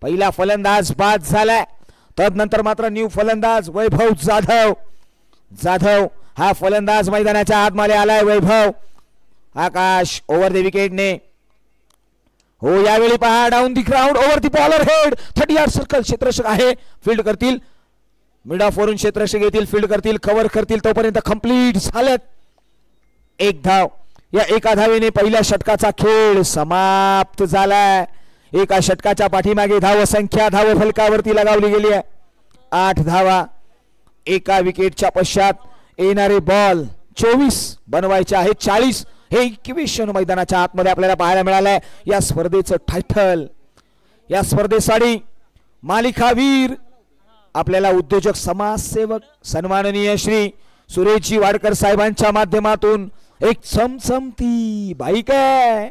पहिला फलंदाज बाद झालाय. तदनंतर मात्र न्यू फलंदाज वैभव जाधव हा फलंदाज मैदानाच्या आतमध्ये आलाय. Vaibhav. Akash over the wicket. हो यावेळी पहा down the ground over the bowler head 30 yard circle. क्षेत्ररक्षक आहे. फील्ड करतील. मिड ऑफ वरून क्षेत्ररक्षक येतील. फील्ड करतील. कव्हर करतील. तोपर्यंत कंप्लीट झालेत. 1 धाव. या एका धावेने पहिल्या षटकाचा खेळ समाप्त झालाय. एका षटकाच्या पाठीमागे धावसंख्या धावफलकावरती लगावली गेली आहे 8 धावा. एका विकेटच्या पश्चात येणारे बॉल 24 बनवायचे आहेत 40. हे इक्वेशन मैदानाच्या आतमध्ये आपल्याला पाहायला मिळालंय. या स्पर्धेचं टायटल, या स्पर्धेसाठी मालिकावीर आपल्याला उद्योजक समाजसेवक सन्माननीय श्री सुरेशजी वाडकर साहेबांच्या माध्यमातून एक चमचमती बाईक आहे.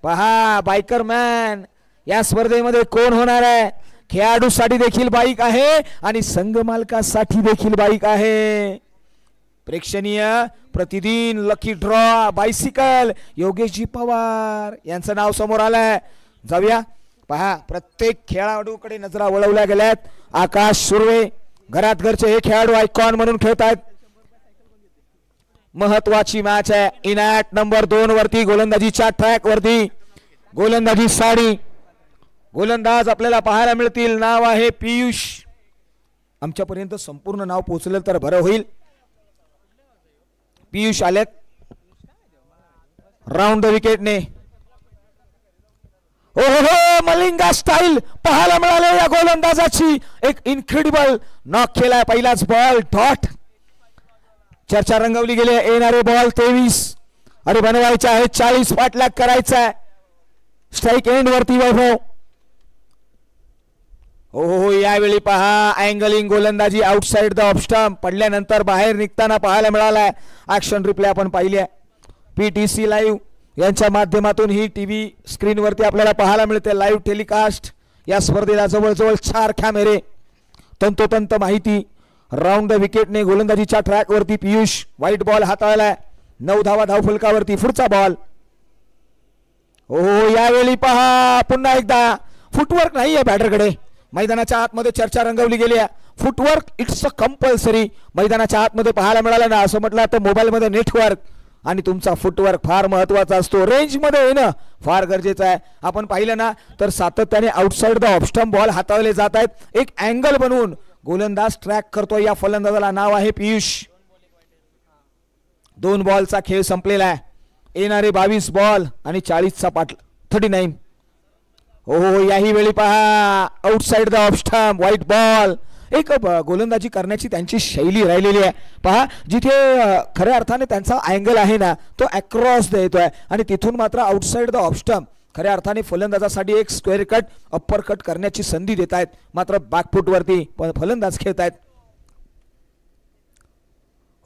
पहा बायकर मॅन या स्पर्धेमध्ये कोण होणार आहे. खेळाडूसाठी देखील बाईक आहे आणि संघ मालकासाठी देखील बाईक आहे. प्रेक्षणीय प्रतिदिन lucky draw bicycle Yogeshji Pawar यांचं नाव समोर आलंय. जाऊया. पहा प्रत्येक खेळाडूकडे नजरा वळवल्या गेल्यात. आकाश सुर्वे घरात घरचे हे खेळाडू आयकॉन म्हणून खेळतात. महत्वाची मॅच आहे. इनॅट नंबर 2 वरती गोलंदाजीच्या ट्रॅक वरती गोलंदाजी साडी गोलंदाज आपल्याला पाहायला मिळतील. नाव आहे पियुष. आमच्यापर्यंत संपूर्ण नाव पोहोचलं तर बरं होईल. पियुष आलेत राऊंड द विकेटने. हो मलिंगा स्टाईल पाहायला मिळाले या गोलंदाजाची. एक इनक्रेडिबल नॉक केलाय. पहिलाच बॉल डॉट. चर्चा रंगवली गेली. येणारे बॉल 23 आणि बनवायचे आहे 40. पाठलाग करायचा आहे. स्ट्राईक एंड वरती वैभव. हो यावेळी पहा अँगलिंग गोलंदाजी आउटसाइड द ऑफ स्टंप पडल्यानंतर बाहेर निघताना पाहायला मिळालाय. ऍक्शन रिप्ले आपण पाहिली आहे. PTC लाईव्ह यांच्या माध्यमातून ही टीव्ही स्क्रीन वरती आपल्याला पाहायला मिळते लाईव्ह टेलिकास्ट. या स्पर्धेला जवळजवळ 4 कॅमेरे, तंतोतंत माहिती. राऊंड द विकेटने गोलंदाजीच्या ट्रॅक वरती पियुष व्हाईट बॉल हाताळलाय. 9 धावा धावफलकावरती. पुढचा बॉल. हो यावेळी पहा पुन्हा एकदा फुटवर्क नाहीये बॅटरकडे. मैदानाच्या आतमध्ये चर्चा रंगवली गेली आहे. Footwork it's a compulsory. मैदानाच्या आतमध्ये पाहायला मिळालं ना असं म्हटलं तर मोबाईल मध्ये नेटवर्क आणि तुमचा फुटवर्क फार महत्वाचा असतो. रेंज मध्ये येणं फार गरजेचं आहे. आपण पाहिलं ना तर सातत्याने outside the off stump ball हाताळले जात आहेत. एक अँगल बनवून गोलंदाज ट्रॅक करतो. या फलंदाजाला नाव आहे पियुष. 2 बॉलचा खेळ संपलेला आहे. येणारे 22 बॉल आणि 40चा पाठ 39. हो याही वेळी पहा outside the off stump white ball. एक गोलंदाजी करण्याची त्यांची शैली राहिलेली आहे. पहा जिथे खऱ्या अर्थाने त्यांचा अँगल आहे ना तो अक्रॉस देतोय आणि तिथून मात्र आउटसाइड द ऑफ स्टंप खऱ्या अर्थाने फलंदाजासाठी एक स्क्वेअर कट अप्पर कट करण्याची संधी देत आहेत. मात्र बॅकफूट वरती फलंदाज खेळत आहेत.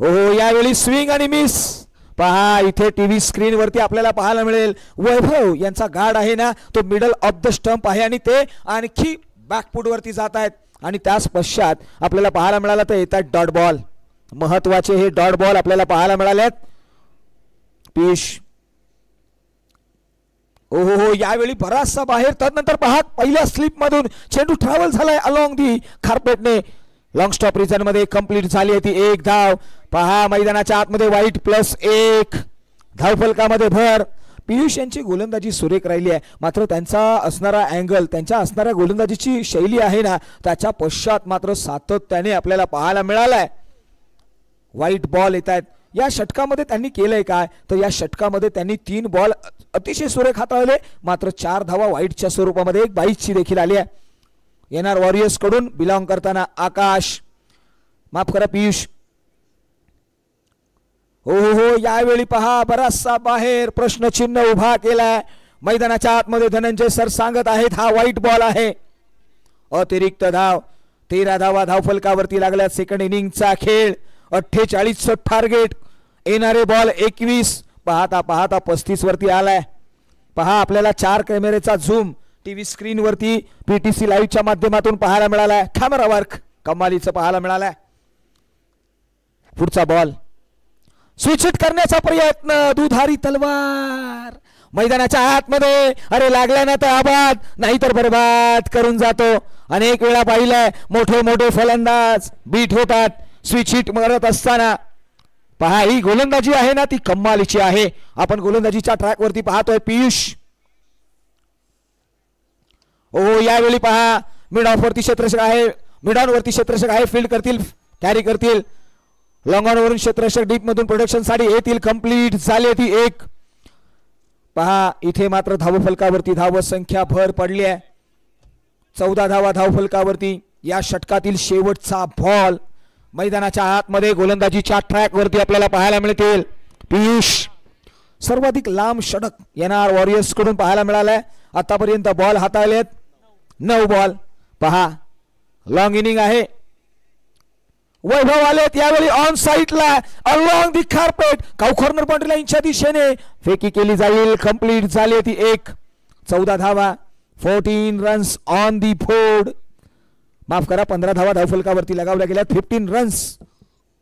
हो यावेळी स्विंग आणि मिस. पहा इथे टीव्ही स्क्रीन वरती आपल्याला पाहायला मिळेल वैभव यांचा गार्ड आहे ना तो मिडल ऑफ द स्टंप आहे आणि ते आणखी बॅकफूट वरती जात आहेत. आणि त्याच पश्चात आपल्याला पाहायला मिळाला तर येतात डॉट बॉल. महत्वाचे हे डॉट बॉल आपल्याला पाहायला मिळालेत. पियुष हो यावेळी बराचसा बाहेर. त्यानंतर पहा पहिल्या स्लिप मधून चेंडू ट्रॅव्हल झालाय अलॉंग दी कार्पेटने. लॉंग स्टॉप रिजन मध्ये कंप्लीट झाली होती. 1 धाव. पहा मैदानाच्या आतमध्ये वाईट +1 धावफलकामध्ये भर. पियुष यांची गोलंदाजी सुरेख राहिली आहे. मात्र त्यांचा असणारा अँगल त्यांच्या असणाऱ्या गोलंदाजीची शैली आहे ना त्याच्या पश्चात मात्र सातत्याने आपल्याला पाहायला मिळालाय. व्हाईट बॉल येत आहेत. या षटकामध्ये त्यांनी केलंय काय तर या षटकामध्ये त्यांनी 3 बॉल अतिशय सुरेख हाताळले. मात्र 4 धावा व्हाईटच्या स्वरूपामध्ये एक 22ची देखील आली आहे. येणार वॉरियर्स कडून बिलॉंग करताना आकाश माफ करा पियुष. हो यावेळी पहा बराचसा बाहेर प्रश्नचिन्ह उभा केलाय. मैदानाच्या आतमध्ये धनंजय सर सांगत आहेत हा व्हाईट बॉल आहे. अतिरिक्त धाव 13 धावा धावफलकावरती लागल्या. सेकंड इनिंगचा खेळ 48चं टार्गेट. येणारे बॉल 21. पाहता पाहता 35 वरती आलाय. पहा आपल्याला 4 कॅमेरेचा झूम टीव्ही स्क्रीन वरती PTC लाईव्हच्या माध्यमातून पाहायला मिळालाय. कॅमेरा वर्क कमालीचं पाहायला मिळालाय. पुढचा बॉल स्विच हिट करण्याचा प्रयत्न. दुधारी तलवार मैदानाच्या आतमध्ये. अरे लागला ना तर आबाद नाहीतर बर्बाद करून जातो. अनेक वेळा पाहिलंय मोठे मोठे फलंदाज बीट होतात स्विच हिट मारत असताना. पहा ही गोलंदाजी आहे ना ती कमालीची आहे. आपण गोलंदाजीच्या ट्रॅक वरती पाहतोय पियुष. हो यावेळी पहा मिड ऑफ वरती क्षेत्ररक्षक आहे. मिड ऑन वरती क्षेत्ररक्षक आहे. फील्ड करतील कॅरी करतील. लॉंग ऑन वरून क्षेत्ररक्षक डीप मधून प्रोडक्शन साठी येतील. कंप्लीट झाली ती 1. पहा इथे मात्र धावफलकावरती धाव संख्या भर पडली आहे. 14 धावा धावफलकावरती. या षटकातील शेवटचा बॉल मैदानाच्या आतमध्ये गोलंदाजीच्या ट्रॅक वरती आपल्याला पाहायला मिळतील. पियुष सर्वाधिक लांब षटक NR वॉरियर्स कडून पाहायला मिळालाय. आतापर्यंत बॉल हाताळलेत 9 बॉल. पहा लॉंग इनिंग आहे. वैभव आलेत यावेळी ऑन साइडला along the carpet cow corner boundary लाईनच्या दिशेने फेकी केली जाईल. कंप्लीट झाली ती 1. 14 धावा 14 रन्स ऑन दी बोर्ड. माफ करा 15 धावा धावफलकावरती लगावल्या गेल्या. 15 रन्स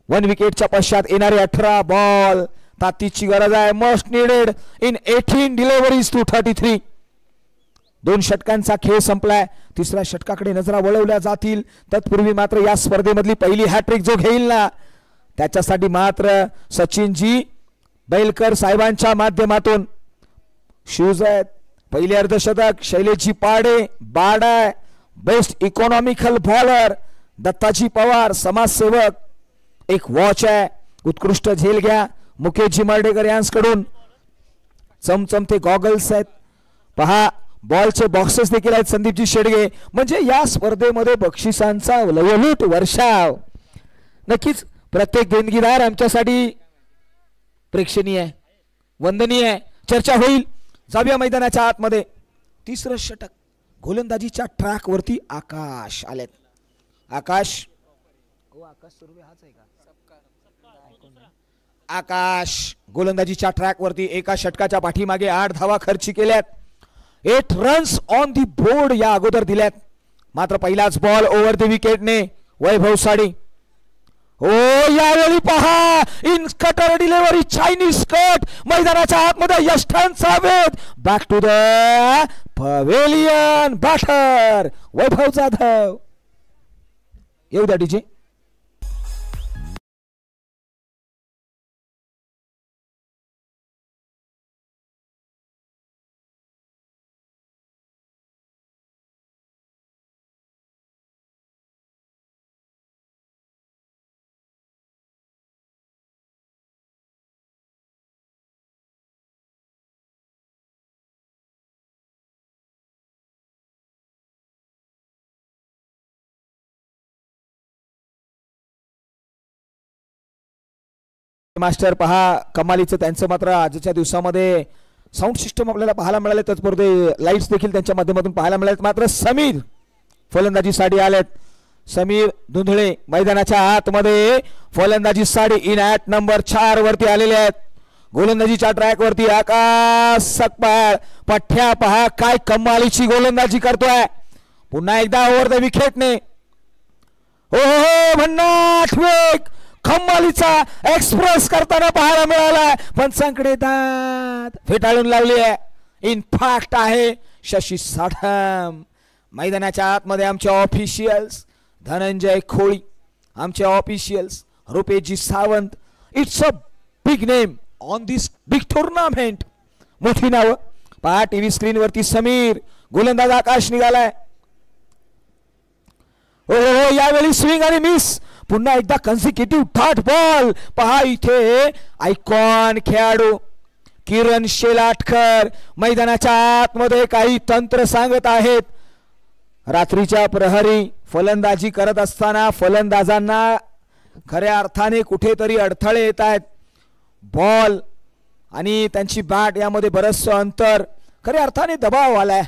1 विकेटच्या पश्चात येणारे 18 बॉल. ताकदीची गरज आहे. Most needed in 18 deliveries to 33. 2 षटकांचा खेळ संपलाय. तिसऱ्या षटकाकडे नजरा वळवल्या जातील. तत्पूर्वी मात्र या स्पर्धेमधली पहिली हॅट्रिक जो घेईल ना त्याच्यासाठी मात्र सचिनजी बैलकर साहेबांच्या माध्यमातून शूज आहेत. पहिले अर्धशतक शैलेशजी पाडे बाडा बेस्ट इकॉनॉमिकल बॉलर दत्ताजी पवार समाजसेवक. एक वॉच आहे. उत्कृष्ट झेल घ्या मुकेशजी मर्डेकर यांच्याकडून. चमचमते गॉगल्स आहेत. पहा बॉलचे बॉक्सेस देखील आहेत संदीपजी शेडगे. म्हणजे या स्पर्धेमध्ये बक्षिसांचा लयलूट वर्षाव. नक्कीच प्रत्येक देणगीदार आमच्यासाठी प्रेक्षणीय आहे वंदनीय आहे. चर्चा होईल. जाऊया मैदानाच्या आतमध्ये. तिसरं षटक गोलंदाजीच्या ट्रॅक वरती आकाश आलेत. आकाश सुर्वे हाच आहे का? आकाश गोलंदाजीच्या ट्रॅक वरती एका षटकाच्या पाठीमागे 8 धावा खर्ची केल्यात. 8 रन्स ऑन दी बोर्ड या अगोदर दिल्यात. मात्र पहिलाच बॉल ओव्हर द विकेटने वैभव साडी. ओ यावेळी पहा in cutter delivery Chinese cut मैदानाच्या आतमध्ये यष्टांचा वेध. Back to the pavilion batter Vaibhav Jadhav. येऊ द्या डीजे. मास्टर पहा कमालीचं त्यांचं मात्र आजच्या दिवसामध्ये साऊंड सिस्टम आपल्याला पाहायला मिळाले. त्याचबरोबर लाईट्स देखील त्यांच्या माध्यमातून पाहायला मिळालेत. मात्र समीर फलंदाजीसाठी आलेत. समीर धुंधळे मैदानाच्या आतमध्ये फलंदाजीसाठी इन ॲट नंबर 4 वरती आलेले आहेत. गोलंदाजीच्या ट्रॅक वरती आकाश सकपाळ. पठ्या पहा काय कमालीची गोलंदाजी करतोय. पुन्हा एकदा ओव्हर द विकेटने हो भन्नाट वेग कमालीचा एक्सप्रेस करताना पाहायला मिळाला. पंचांकडे दात फेटाळून लावली आहे. इनफॅक्ट आहे शशी साठम. मैदानाच्या आतमध्ये आमचे ऑफिशियल्स धनंजय खोळी आमचे ऑफिशियल्स रुपेशजी Sawant. It's a big name on this big tournament. मोठी नाव पहा टीव्ही स्क्रीन वरती. समीर गोलंदाज आकाश निघालाय. हो यावेळी स्विंग आणि मिस. पुन्हा एकदा कन्सिक्युटिव्ह डॉट बॉल. पहा इथे आयकॉन खेळाडू किरण शेलाटकर मैदानाच्या आतमध्ये काही तंत्र सांगत आहेत. रात्रीच्या प्रहरी फलंदाजी करत असताना फलंदाजांना खऱ्या अर्थाने कुठेतरी अडथळे येत आहेत. बॉल आणि त्यांची बॅट यामध्ये बरचसं अंतर खऱ्या अर्थाने दबाव आलाय.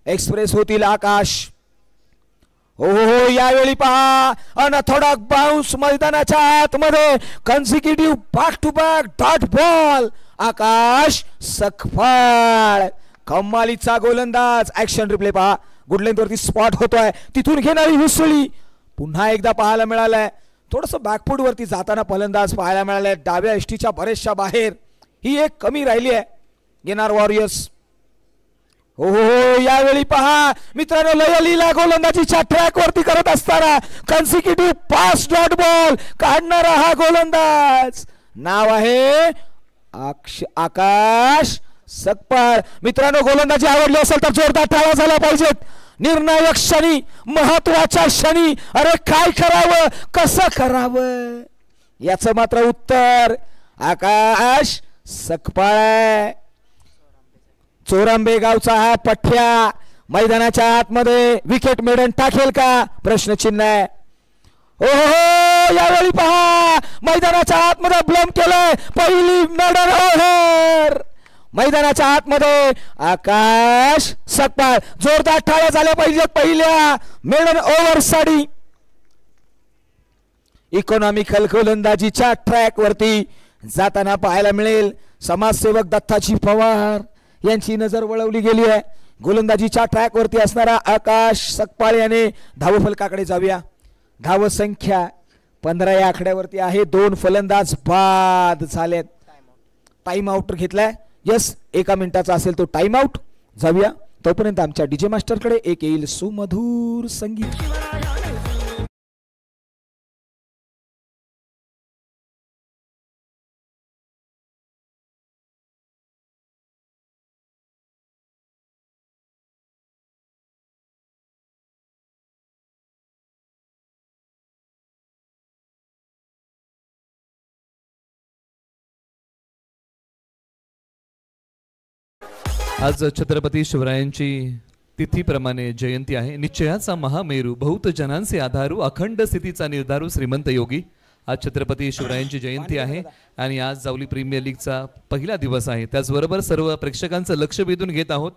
एक्सप्रेस होतील आकाश. हो यावेळी पहा अनथोडक बाउन्स मैदानाच्या आतमध्ये consecutive back to back dot ball. Akash सकफाळ कमालीचा गोलंदाज. ऍक्शन रिप्ले पहा. गुड लेंथ वरती स्पॉट होतोय. तिथून घेणारी हुसळी पुन्हा एकदा पाहायला मिळालाय. थोडस बॅकफूट वरती जाताना फलंदाज पाहायला मिळालाय. डाव्या एष्टीच्या बरेचशा बाहेर ही एक कमी राहिली आहे NR वॉरियर्स. हो यावेळी पहा मित्रांनो लयलीला गोलंदाजीच्या ट्रॅक वरती करत असताना कन्सिक्युटिव्ह पास डॉट बॉल काढणारा हा गोलंदाज नाव आहे आकाश सकपाळ. मित्रांनो गोलंदाजी आवडली असेल तर जोरदार टाळ्या झाल्या पाहिजेत. निर्णायक क्षणी महत्वाच्या क्षणी अरे काय करावं कसं करावं याचं मात्र उत्तर आकाश सकपाळ. चोरांबे गावचा हा पठ्या मैदानाच्या आतमध्ये विकेट मेडन टाकेल का प्रश्नचिन्ह आहे. ओहो यावेळी पहा मैदानाच्या आतमध्ये ब्लम केलंय. पहिली मेडन ओव्हर मैदानाच्या आतमध्ये आकाश सकपाळ. जोरदार टाळ्या झाल्या पाहिजेत पहिल्या मेडन ओव्हर साठी. इकॉनॉमिकल गोलंदाजीच्या ट्रॅक वरती जाताना पाहायला मिळेल समाजसेवक दत्ताजी पवार यांची नजर वळवली गेली आहे. गोलंदाजीच्या ट्रॅक वरती असणारा आकाश सकपाळ याने धावफलकाकडे जाऊया. धाव संख्या 15 या आकड्यावरती आहे. 2 फलंदाज बाद झालेत. टाइम आउट घेतलाय. यस 1 मिनिटाचा असेल तो टाइम आउट. जाऊया तोपर्यंत आमच्या डीजे मास्टरकडे एक येईल सुमधुर संगीत. आज छत्रपती शिवरायांची तिथीप्रमाणे जयंती आहे. निश्चयाचा महामेरू बहुत जनांचे आधारू अखंड स्थितीचा निर्धारू श्रीमंत योगी. आज छत्रपती शिवरायांची जयंती आहे आणि आज जावली प्रीमियर लीगचा पहिला दिवस आहे. त्याचबरोबर सर्व प्रेक्षकांचं लक्ष वेधून घेत आहोत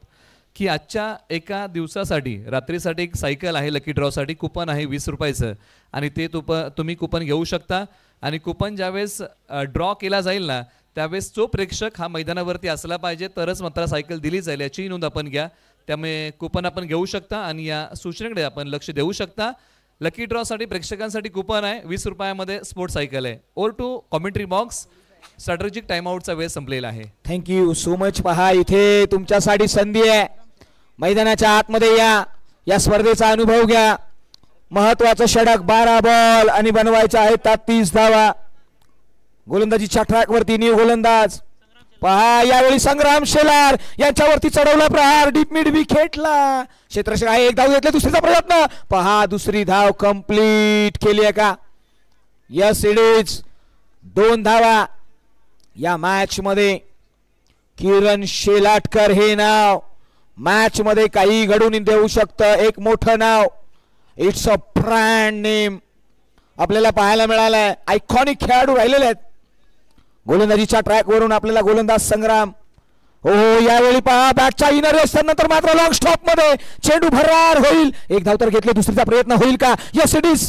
की आजच्या एका दिवसासाठी रात्रीसाठी एक सायकल आहे. लकी ड्रॉसाठी कुपन आहे 20 रुपयाचं आणि ते तुम्ही कुपन घेऊ शकता. आणि कुपन ज्यावेळेस ड्रॉ केला जाईल ना त्यावेळेस जो प्रेक्षक हा मैदानावरती असला पाहिजे तरच मात्र सायकल दिली जाईल याची नोंद आपण घ्या. त्यामुळे कुपन आपण घेऊ शकता आणि या सूचनेकडे आपण लक्ष देऊ शकता. लकी ड्रॉसाठी प्रेक्षकांसाठी कुपन आहे 20 रुपयामध्ये स्पोर्ट्स सायकल आहे. Over to commentary box. Strategic time आउटचा वेळ संपलेला आहे. Thank you so much. पहा इथे तुमच्यासाठी संधी आहे. मैदानाच्या आतमध्ये या स्पर्धेचा अनुभव घ्या. महत्वाचं षटक 12 बॉल आणि बनवायचा आहे 30 धावा. गोलंदाजीच्या ट्रॅक वरती न्यू गोलंदाज पहा यावेळी संग्राम शेलार यांच्यावरती चढवला प्रहार. डीप मिड विकेटला क्षेत्ररक्षक आहे. 1 धाव घेतले. दुसरीचा प्रयत्न पहा. दुसरी धाव कंप्लीट केली आहे का? Yes it is. 2 धावा या मॅच मध्ये. किरण शेलाटकर हे नाव मॅच मध्ये काही घडून देऊ शकतं. एक मोठं नाव. इट्स अ ब्रँड नेम आपल्याला पाहायला मिळालाय. आयकॉनिक खेळाडू राहिलेले आहेत. गोलंदाजीच्या ट्रॅक वरून आपल्याला गोलंदाज संग्राम. हो यावेळी पहा बॅटच्या इनर रेस्टर नंतर मात्र लॉंग स्टॉप मध्ये चेंडू भरार होईल. 1 धाव तर घेतली. दुसरीचा प्रयत्न होईल का? Yes it is.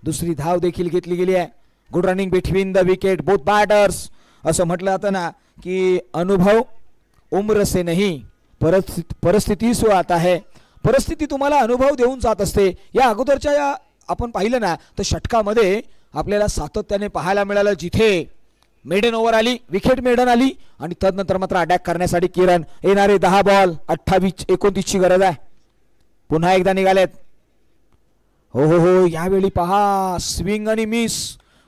दुसरी धाव देखील घेतली गेली आहे. Good running between the wicket both batters. असं म्हटलं जातं ना की अनुभव उम्र से नहीं परिस्थिती से आता है. परिस्थिती तुम्हाला अनुभव देऊन जात असते. या अगोदरच्या आपण पाहिलं ना तर षटकामध्ये आपल्याला सातत्याने पाहायला मिळालं जिथे मेडन ओव्हर आली विकेट मेडन आली आणि तदनंतर मात्र अटॅक करण्यासाठी किरण. येणारे 10 बॉल 28-29 ची गरज आहे. पुन्हा एकदा निघालेत. हो यावेळी पहा स्विंग आणि मिस.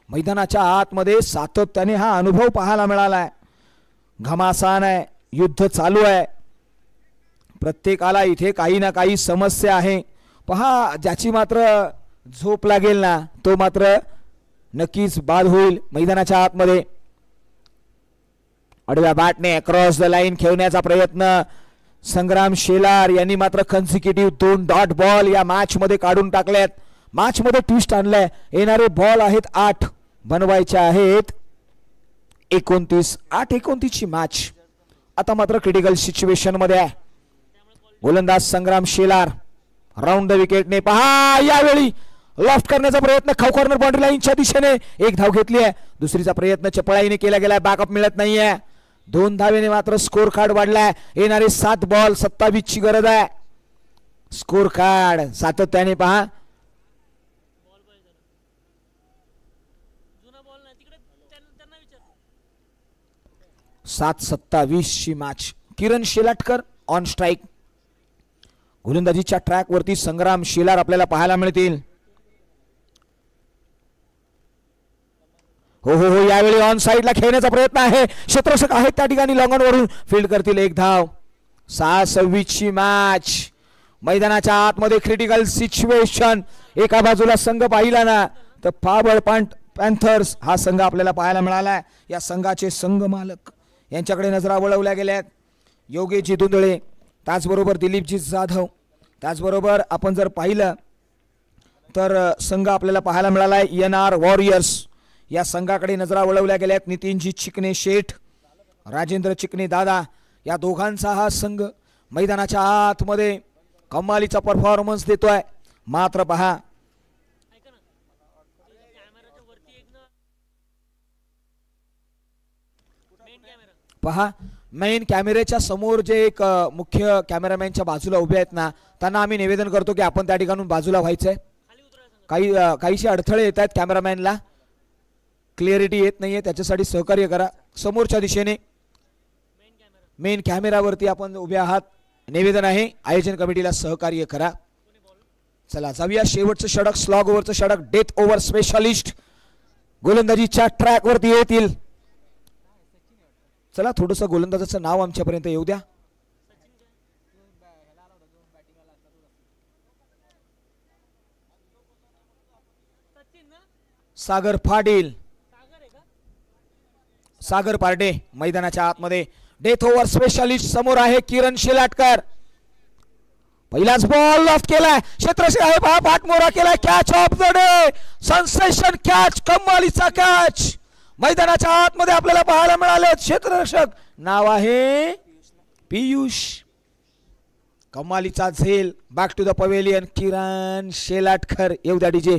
मैदानाच्या आतमध्ये सातत्याने हा अनुभव पाहायला मिळालाय. घमासान आहे. युद्ध चालू आहे. प्रत्येकाला इथे काही ना काही समस्या आहे. पहा ज्याची मात्र झोप लागेल ना तो मात्र नक्कीच बाद होईल. मैदानाच्या आतमध्ये आडव्या बॅटने अक्रॉस द लाईन खेळण्याचा प्रयत्न. संग्राम शेलार यांनी मात्र कन्सिक्युटिव्ह 2 डॉट बॉल या मॅच मध्ये काढून टाकल्यात. मॅच मध्ये ट्विस्ट आणलाय. येणारे बॉल आहेत 8 बनवायचे आहेत 29. 8-29 ची मॅच आता मात्र क्रिटिकल सिच्युएशन मध्ये आहे. गोलंदाज संग्राम शेलार राऊंड द विकेटने पहा यावेळी लॉफ्ट करण्याचा प्रयत्न. खाऊ कॉर्नर बाउंड्री लाईनच्या दिशेने 1 धाव घेतली आहे. दुसरीचा प्रयत्न चपळाईने केला गेलाय. बॅकअप मिळत नाहीये. 2 धावेने मात्र स्कोर कार्ड वाढलाय. येणारे 7 बॉल 27 ची गरज आहे. स्कोर कार्ड सातत्याने पहा. 7-27 ची मॅच. किरण शेलाटकर ऑन स्ट्राईक. गोलंदाजीच्या ट्रॅक वरती संग्राम शेलार आपल्याला पाहायला मिळतील. हो यावेळी ऑन साइडला खेळण्याचा प्रयत्न आहे. क्षेत्ररक्षक आहेत त्या ठिकाणी. लॉंगॉन वरून फील्ड करतील. 1 धाव. 6-26 ची मॅच. मैदानाच्या आतमध्ये क्रिटिकल सिच्युएशन. एका बाजूला संघ पाहिला ना तर पावर पॅन्थर्स हा संघ आपल्याला पाहायला मिळाला. या संघाचे संघ मालक यांच्याकडे नजरा वळवल्या गेल्यात. योगेशजी धुंदळे त्याचबरोबर दिलीपजी जाधव. त्याचबरोबर आपण जर पाहिलं तर संघ आपल्याला पाहायला मिळाला आहे NR वॉरियर्स. या संघाकडे नजरा वळवल्या गेल्यात. नितीनजी चिकणे शेठ, राजेंद्र चिकणे दादा, या दोघांचा हा संघ मैदानाच्या आतमध्ये कमालीचा परफॉर्मन्स देतोय. मात्र पहा मेन कॅमेऱ्याच्या समोर जे एक मुख्य कॅमेरामॅनच्या बाजूला उभे आहेत ना, त्यांना आम्ही निवेदन करतो की आपण त्या ठिकाणून बाजूला व्हायचंय. काहीशी अडथळे येत आहेत कॅमेरामॅनला, क्लिअरिटी येत नाहीये, त्याच्यासाठी सहकार्य करा. समोरच्या दिशेने मेन कॅमेरावरती आपण उभे आहात, निवेदन आहे आयोजन कमिटीला सहकार्य करा. चला जाऊया शेवटचं षटक, स्लॉग ओव्हरचं षटक. डेथ ओव्हर स्पेशालिस्ट गोलंदाजीच्या ट्रॅक वरती येतील. चला थोडंसं गोलंदाजाचं नाव आमच्यापर्यंत येऊ द्या. सागर पाटील, सागर पारडे मैदानाच्या आतमध्ये. डेथ ओव्हर स्पेशालिस्ट समोर आहे किरण शेलाटकर. पहिलाच बॉल लॉफ्ट केलाय, क्षेत्ररक्षक आहे पहा, पाठमोरा केलाय. Catch of the day, sensation catch, कमालीचा कॅच मैदानाच्या आतमध्ये आपल्याला पाहायला मिळाले. क्षेत्ररक्षक नाव आहे पियुष. कमालीचा झेल. Back to the pavilion, Kiran Shelatkar. येऊ द्या डीजे.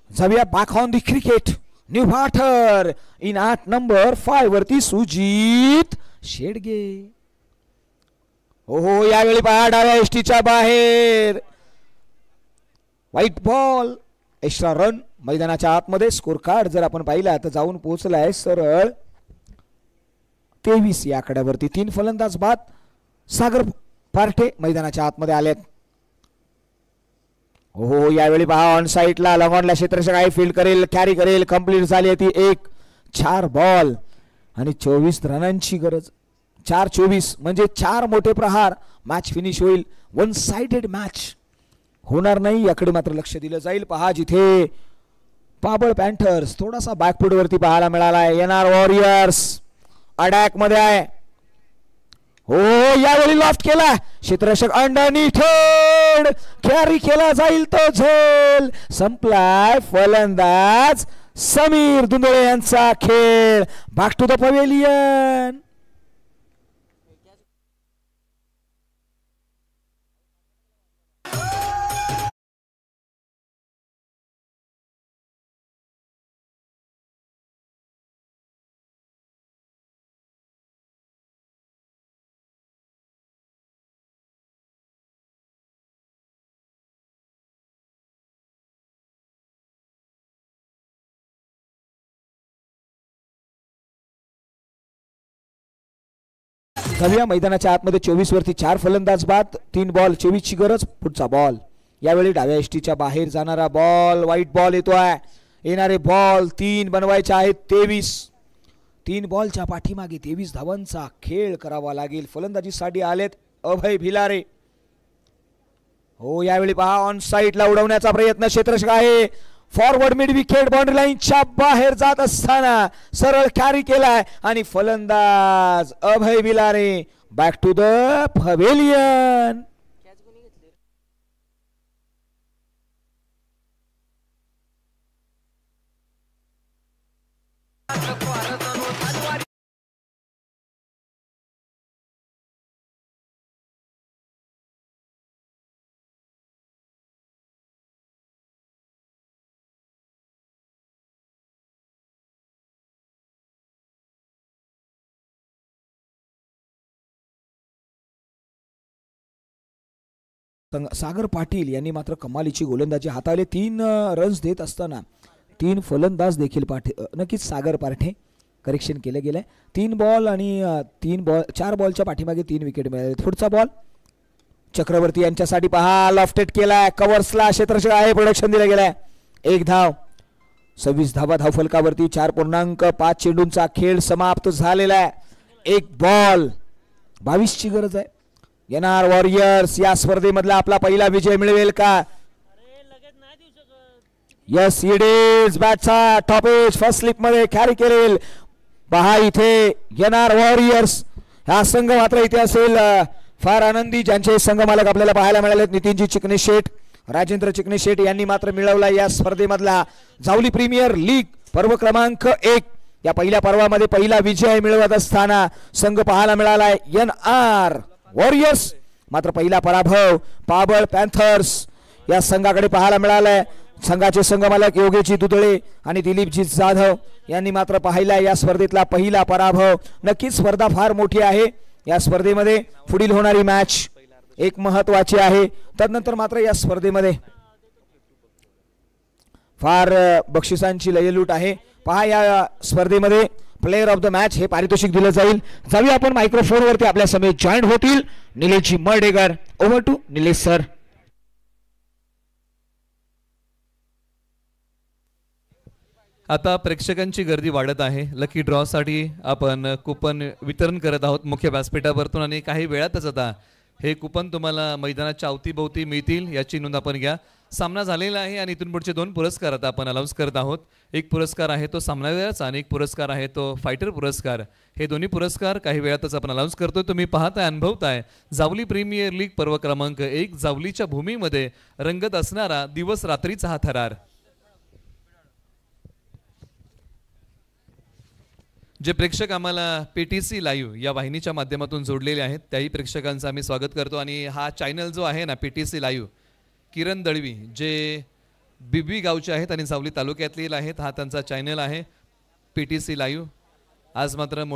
जाऊया back on the cricket. New batter in 8 number 5 वरती सुजित शेडगे. हो यावेळी पहा डाव्या एसटीच्या बाहेर. White ball, extra run. मैदानाच्या आतमध्ये स्कोर कार्ड जर आपण पाहिला तर जाऊन पोहोचलाय सरळ 23 या आकड्यावरती. 3 फलंदाज बाद. सागर पार्टे मैदानाच्या आतमध्ये आलेत. हो यावेळी पहा ऑन साईडला लॉंगॉनला क्षेत्ररक्षक आहे, फील्ड करेल, कॅरी करेल. कंप्लीट झाली ती 4 बॉल आणि 24 रनांची गरज. 4-24 म्हणजे 4 मोठे प्रहार. मॅच फिनिश होईल. वन साइडेड मॅच होणार नाही याकडे मात्र लक्ष दिलं जाईल. पहा जिथे पाबळ पॅन्थर्स थोडासा बॅकफूट वरती पाहायला मिळाला आहे. NR वॉरियर्स अटॅक मध्ये आहे. हो यावेळी लॉफ्ट केला, क्षेत्ररक्षक अंडरनीथ कॅरी केला जाईल तो झेल. संपलाय. फलंदाज समीर दुंदळे यांचा खेळ. Back to the pavilion. जाऊया मैदानाच्या आतमध्ये 24 वरती 4 फलंदाज बाद. 3 बॉल 24 ची गरज. पुढचा बॉल यावेळी डाव्या एसटीच्या बाहेर जाणारा बॉल. व्हाईट बॉल येतोय. येणारे बॉल 3 बनवायचे आहेत. 3 बॉलच्या पाठीमागे 23 धावांचा खेळ करावा लागेल. फलंदाजीसाठी आलेत अभय भिलारे. हो यावेळी पहा ऑन साईडला उडवण्याचा प्रयत्न. क्षेत्ररक्षक आहे. फॉरवर्ड मिड विकेट बाउंड्री लाईनच्या बाहेर जात असताना सरळ कॅरी केलाय आणि फलंदाज Abhay Bhilare. Back to the pavilion. Sagar Patil यांनी मात्र कमालीची गोलंदाजी हाताळली. 3 रन्स देत असताना 3 फलंदाज देखील नक्कीच सागर पारठे करेक्शन केलं गेलंय. 3 बॉल आणि 4 बॉलच्या पाठीमागे 3 विकेट मिळाले. पुढचा बॉल चक्रवर्ती यांच्यासाठी पहा, लॉफ्टेड केलाय, कव्हर्सला क्षेत्ररक्षक आहे, प्रोडक्शन दिलं गेलंय. 1 धाव, 26 धावा धावफलकावरती. 4.5 चेंडूंचा खेळ समाप्त झालेला आहे. 1 बॉल, 22 ची गरज आहे. येणार वॉरियर्स या स्पर्धेमधला आपला पहिला विजय मिळवेल का? Yes it is. बॅटचा टॉप एज फर्स्ट स्लिप मध्ये कॅरी केलेल. पहा इथे येणार वॉरियर्स हा संघ मात्र इथे असेल फार आनंदी, ज्यांचे संघ मालक आपल्याला पाहायला मिळाले. नितीनजी चिकणे शेठ, राजेंद्र चिकणे शेठ यांनी मात्र मिळवला या स्पर्धेमधला जावली प्रीमियर लीग पर्व क्रमांक 1 या पहिल्या पर्वामध्ये पहिला विजय मिळवत असताना संघ पाहायला मिळालाय NR वॉरियर्स. मात्र पहिला पराभव पाबळ पॅन्थर्स या संघाकडे पाहायला मिळालाय. संघाचे संघ मालक योगेशजी दुधळे आणि दिलीपजी जाधव यांनी मात्र पाहिला या स्पर्धेतला पहिला पराभव. नक्कीच स्पर्धा फार मोठी आहे. या स्पर्धेमध्ये पुढील होणारी मॅच एक महत्वाची आहे. तदनंतर मात्र या स्पर्धेमध्ये फार बक्षिसांची लयलूट आहे. पहा या स्पर्धेमध्ये प्लेयर ऑफ द मॅच हे पारितोषिक दिलं जाईल. जाऊया आपण मायक्रोफोन वरती आपल्या समेत जॉईन होतील Nileshji Mardekar. Over to Nilesh sir. आता प्रेक्षकांची गर्दी वाढत आहे. लकी ड्रॉ साठी आपण कुपन वितरण करत आहोत मुख्य व्यासपीठावरतून आणि काही वेळातच आता हे कुपन तुम्हाला मैदानाच्या अवतीभोवती मिळतील याची नोंद आपण घ्या. सामना झालेला आहे आणि इथून पुढचे 2 पुरस्कार आता आपण अनाऊन्स करत आहोत. एक पुरस्कार आहे तो सामनावीराचा आणि एक पुरस्कार आहे तो फायटर पुरस्कार. हे दोन्ही पुरस्कार काही वेळातच आपण अनाऊन्स करतोय. तुम्ही पाहताय, अनुभवताय जावली प्रीमियर लीग पर्व क्रमांक 1 जावलीच्या भूमीमध्ये रंगत असणारा दिवस रात्रीचा हा थरार. जे प्रेक्षक आम्हाला PTC लाईव्ह या वाहिनीच्या माध्यमातून जोडलेले आहेत त्याही प्रेक्षकांचं आम्ही स्वागत करतो. आणि हा चॅनल जो आहे ना PTC लाईव्ह, किरण दळवी जे बिबी गावचे आहेत आणि जावली तालुक्यातले आहेत, हा त्यांचा चॅनल आहे PTC लाईव्ह. आज मात्र